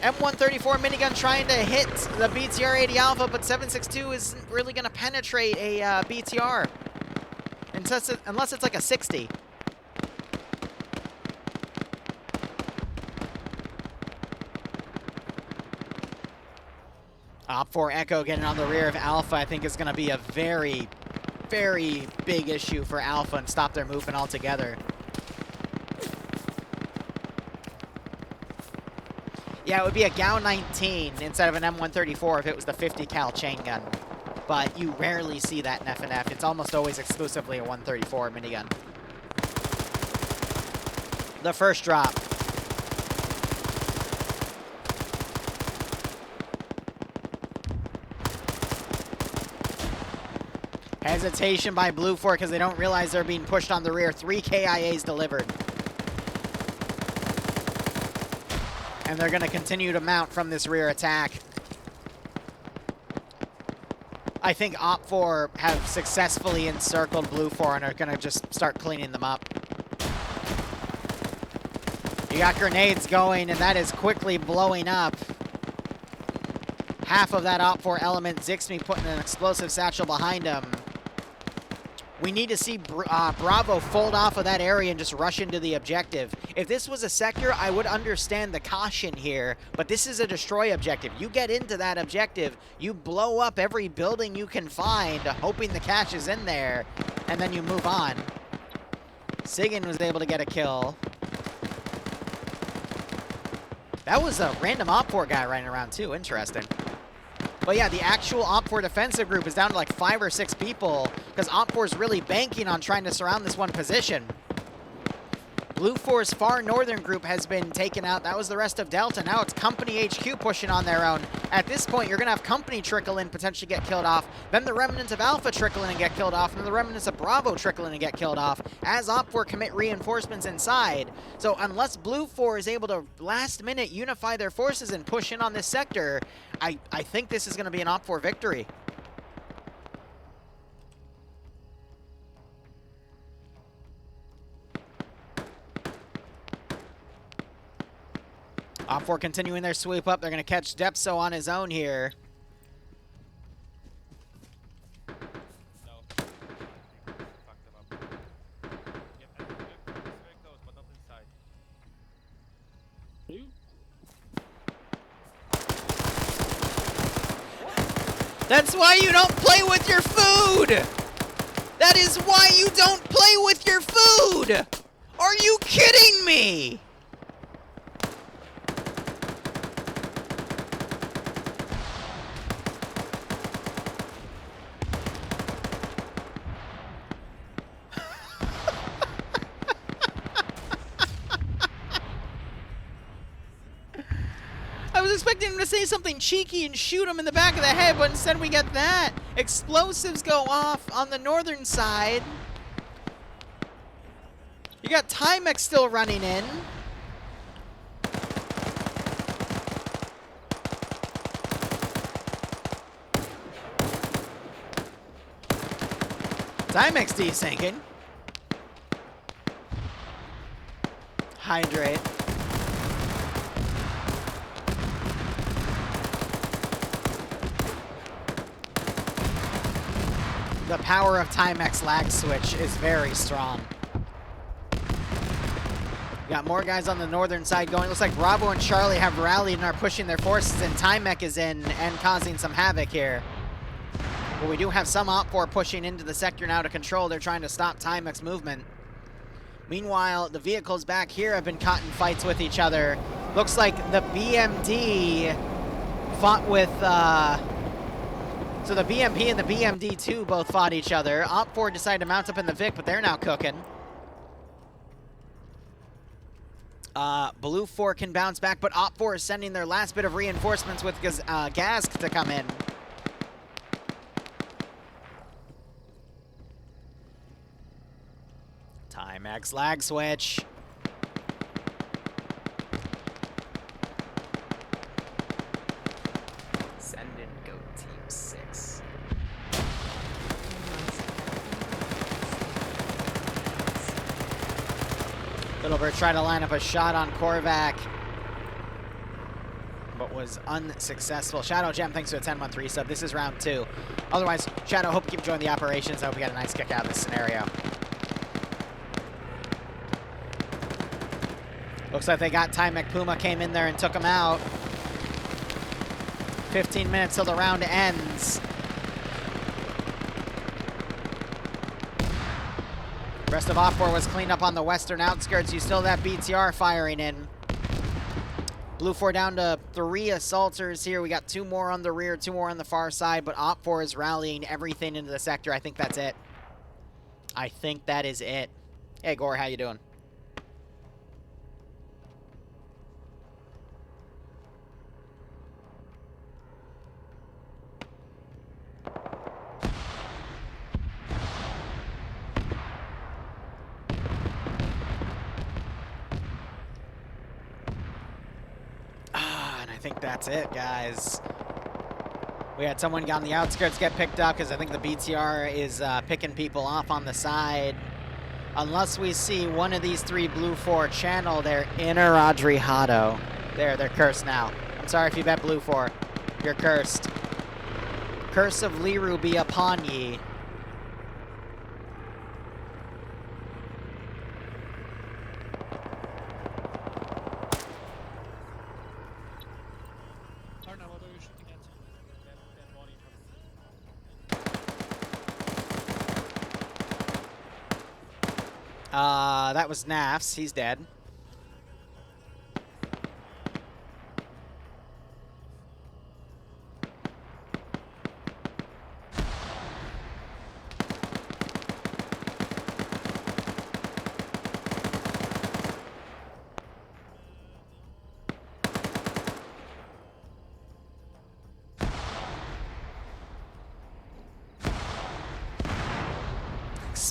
Speaker 1: M134 minigun trying to hit the BTR-80 Alpha, but 762 isn't really going to penetrate a BTR. Unless it's like a 60. Op 4 Echo getting on the rear of Alpha, I think is going to be a very, very big issue for Alpha and stop their movement altogether. Yeah, it would be a GAU 19 instead of an M134 if it was the 50 cal chain gun. But you rarely see that in FNF. It's almost always exclusively a 134 minigun. The first drop. Hesitation by Blue 4 because they don't realize they're being pushed on the rear. 3 KIAs delivered. And they're going to continue to mount from this rear attack. I think Op 4 have successfully encircled Blue 4 and are going to just start cleaning them up. You got grenades going, and that is quickly blowing up. Half of that Op 4 element, Zixme putting an explosive satchel behind him. We need to see Bravo fold off of that area and just rush into the objective. If this was a sector, I would understand the caution here, but this is a destroy objective. You get into that objective, you blow up every building you can find, hoping the cache is in there, and then you move on. Sigan was able to get a kill. That was a random Op 4 guy running around too, interesting. But yeah, the actual Op 4 defensive group is down to like 5 or 6 people because Op 4 is really banking on trying to surround this one position. Blue 4's far northern group has been taken out. That was the rest of Delta. Now it's Company HQ pushing on their own. At this point, you're going to have Company trickle in, potentially get killed off. Then the remnants of Alpha trickle in and get killed off. And then the remnants of Bravo trickle in and get killed off as Op4 commit reinforcements inside. So unless Blue 4 is able to last minute unify their forces and push in on this sector, I think this is going to be an Op4 victory. Op4 continuing their sweep up. They're going to catch Depso on his own here. That's why you don't play with your food! That is why you don't play with your food! Are you kidding me? I was expecting him to say something cheeky and shoot him in the back of the head, but instead we get that. Explosives go off on the northern side. You got Timex still running in. Timex desyncing. Hydrate. The power of Timex lag switch is very strong. Got more guys on the northern side going. Looks like Bravo and Charlie have rallied and are pushing their forces, and Timex is in and causing some havoc here. But we do have some Op4 pushing into the sector now to control. They're trying to stop Timex movement. Meanwhile, the vehicles back here have been caught in fights with each other. Looks like the BMD fought with... So the BMP and the BMD2 both fought each other. Op4 decided to mount up in the Vic, but they're now cooking. Blue 4 can bounce back, but Op4 is sending their last bit of reinforcements with Gask to come in. Timex lag switch. Send in go team 6. Littlebird tried to line up a shot on Korvac, but was unsuccessful. Shadow Gem, thanks to a 10-month resub. This is round 2. Otherwise, Shadow, hope you keep enjoying the operations. I hope we got a nice kick out of this scenario. Looks like they got Timex. Puma came in there and took him out. 15 minutes till the round ends. Rest of Op4 was cleaned up on the western outskirts. You still have that BTR firing in. Blue 4 down to 3 assaulters here. We got 2 more on the rear, 2 more on the far side, but Op4 is rallying everything into the sector. I think that's it. I think that is it. Hey, Gore, how you doing? I think that's it, guys. We had someone on the outskirts get picked up because I think the BTR is picking people off on the side. Unless we see one of these 3 Blue 4 channel their inner Adriado. There, they're cursed now. I'm sorry if you bet Blue 4. You're cursed. Curse of Liru be upon ye. That was Nafs. He's dead.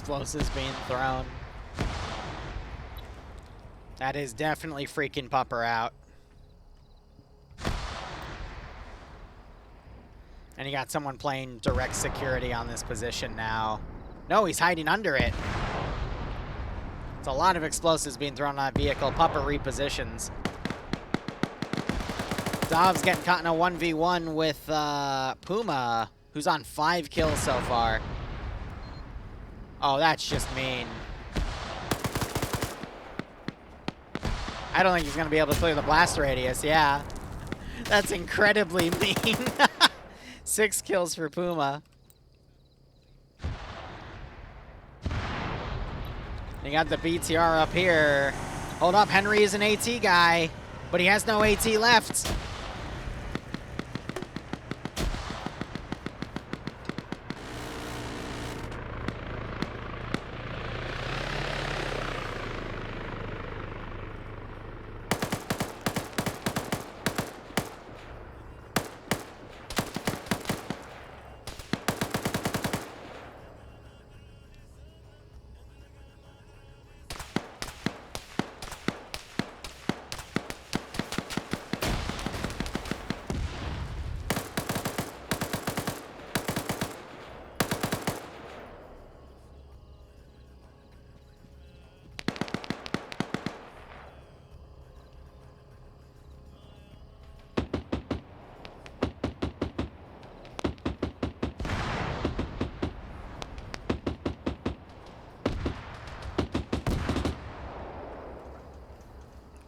Speaker 1: explosives being thrown. That is definitely freaking Pupper out. And you got someone playing direct security on this position now. No, he's hiding under it. It's a lot of explosives being thrown on that vehicle. Pupper repositions. Dobbs getting caught in a 1v1 with Puma, who's on 5 kills so far. Oh, that's just mean. I don't think he's going to be able to clear the blast radius. Yeah. That's incredibly mean. 6 kills for Puma. You got the BTR up here. Hold up, Henry is an AT guy, but he has no AT left.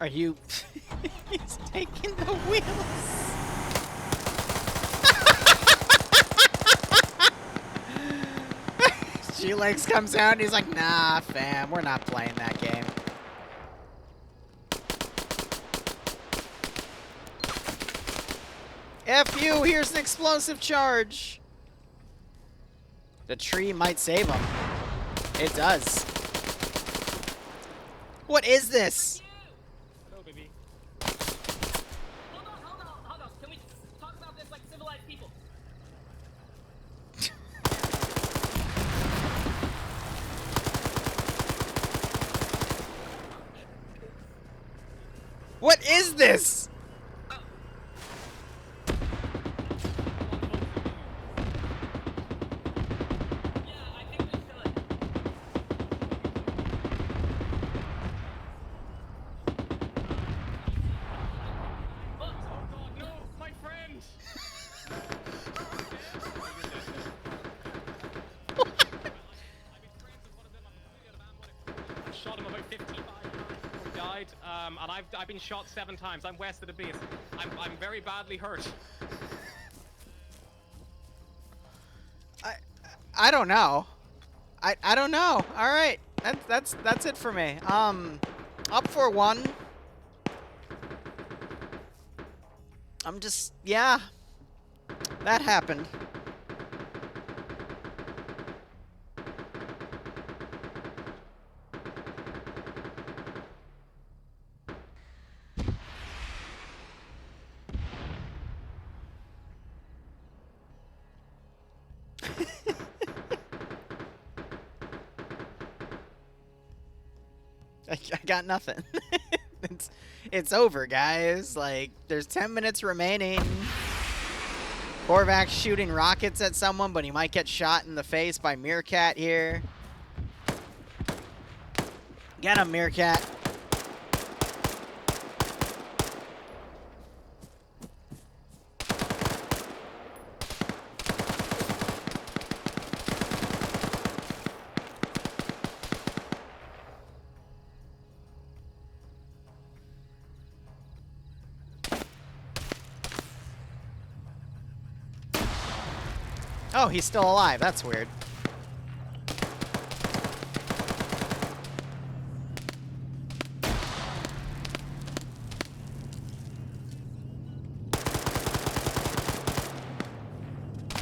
Speaker 1: Are you... He's taking the wheels. G-Legs comes out and he's like, nah, fam, we're not playing that game. F you, here's an explosive charge. The tree might save him. It does. What is this?
Speaker 7: Hold on. Can we talk about this like civilized people?
Speaker 1: What is this?
Speaker 10: Shot him about 55 times before he died, and I've been shot 7 times. I'm west of the base. I'm very badly hurt.
Speaker 1: I don't know. I don't know. All right, that's it for me. Up for 1. I'm just, yeah, that happened. I got nothing. It's over, guys. Like, there's 10 minutes remaining. Korvac's shooting rockets at someone, but he might get shot in the face by Meerkat here. Get him, Meerkat. Oh, he's still alive. That's weird.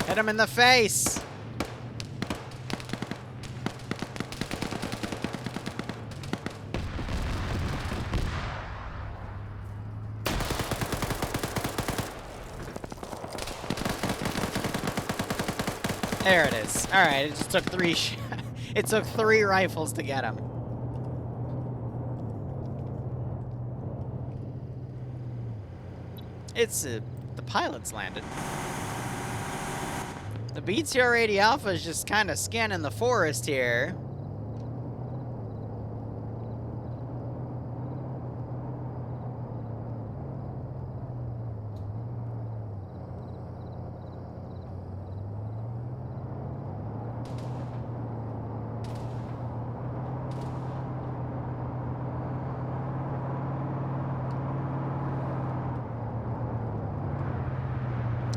Speaker 1: Hit him in the face. There it is. All right, it just took 3 shots. It took 3 rifles to get him. It's, the pilot's landed. The BTR-80 Alpha is just kind of scanning the forest here.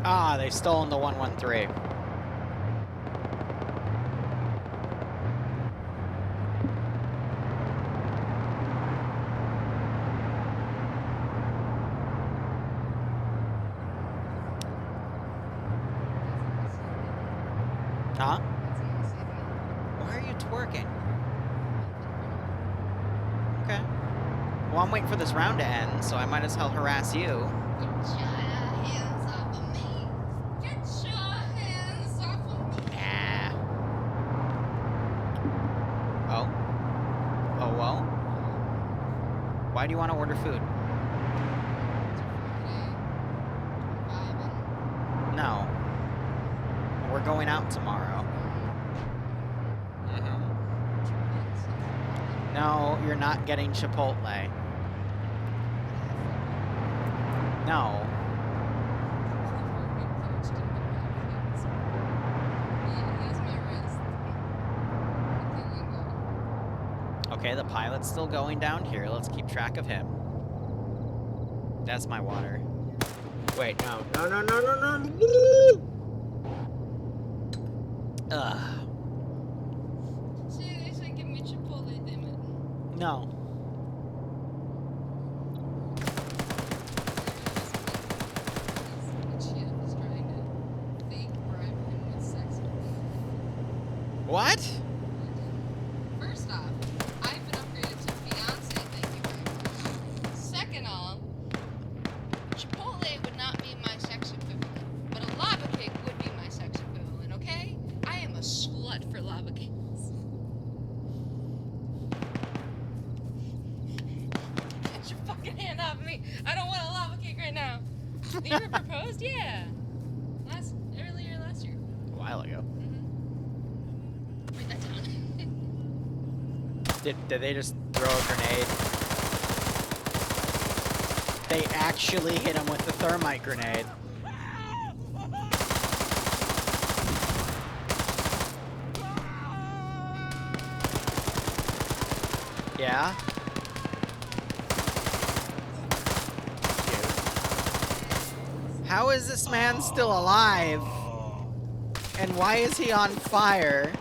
Speaker 1: Ah, they've stolen the 113. Huh? Why are you twerking? Okay. Well, I'm waiting for this round to end, so I might as well harass you.
Speaker 11: Get your hands off of me. Get your hands off of me.
Speaker 1: Nah. Oh? Oh, well? Why do you want to order food? No. We're going out tomorrow. Mm-hmm. No, you're not getting Chipotle. No. Okay, the pilot's still going down here. Let's keep track of him. That's my water. Wait, no. No, no, no, no, no. Ugh.
Speaker 11: Seriously, give me Chipotle, damn it.
Speaker 1: No. What?
Speaker 11: First off, I've been upgraded to fiance, thank you very much. Second off, Chipotle would not be my sex equivalent, but a lava cake would be my sex equivalent, okay? I am a slut for lava cakes. Get your fucking hand off me! I don't want a lava cake right now. Liru proposed? Yeah. Earlier last year.
Speaker 1: A while ago.
Speaker 11: Write that down.
Speaker 1: Did they just throw a grenade? They actually hit him with the thermite grenade. Yeah? How is this man still alive? And why is he on fire?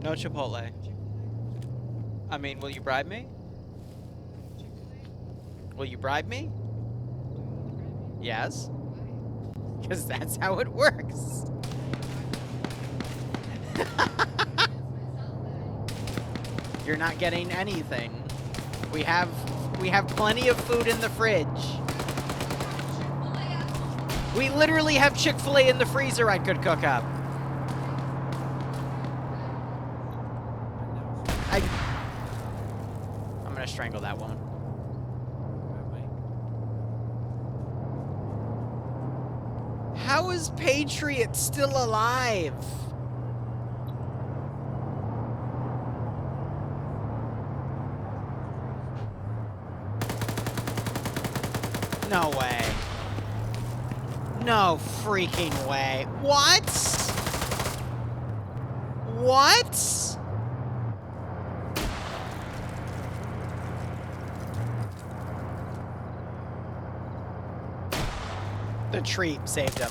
Speaker 1: No Chipotle. I mean, will you bribe me? Will you bribe me? Yes. Because that's how it works. You're not getting anything. We have plenty of food in the fridge. We literally have Chick-fil-A in the freezer I could cook up. I'm gonna strangle that woman. How is Patriot still alive? No way. No freaking way. What? What? The tree saved him.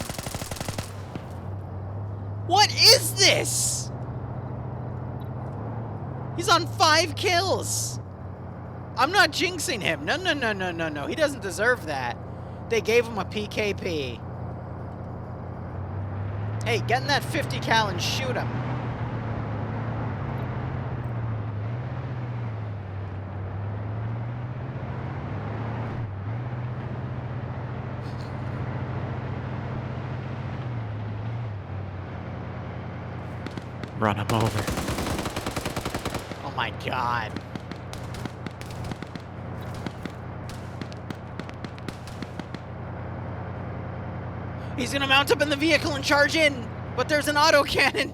Speaker 1: What is this? He's on 5 kills. I'm not jinxing him. No, no, no, no, no, no. He doesn't deserve that. They gave him a PKP. Hey, get in that 50 cal and shoot him. Run him over. Oh my god. He's gonna mount up in the vehicle and charge in, but there's an autocannon.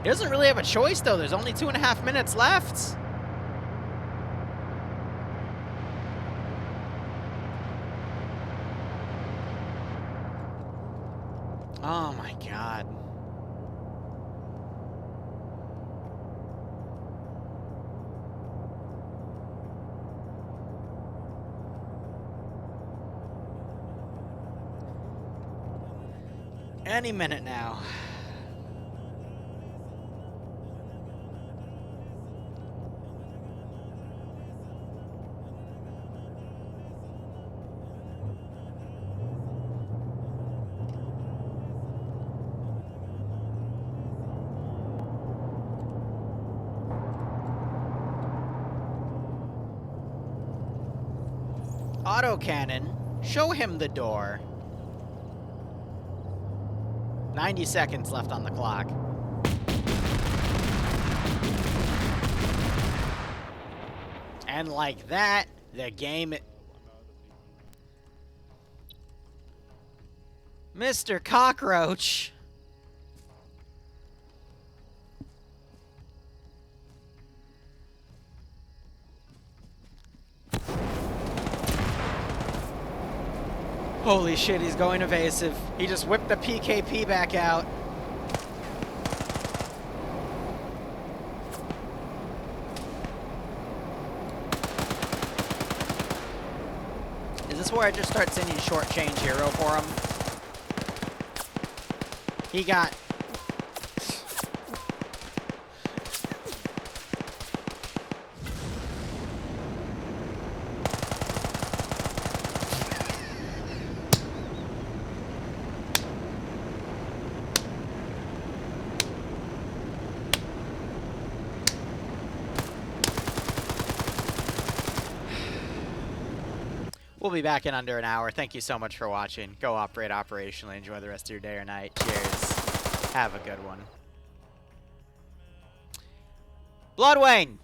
Speaker 1: He doesn't really have a choice though. There's only 2.5 minutes left. Oh my god. Any minute now. Autocannon, show him the door. 90 seconds left on the clock. And like that, the game... Mr. Cockroach! Holy shit, he's going evasive. He just whipped the PKP back out. Is this where I just start sending short change hero for him? He got... We'll be back in under an hour. Thank you so much for watching. Go operate operationally. Enjoy the rest of your day or night. Cheers. Have a good one. Bloodwayne!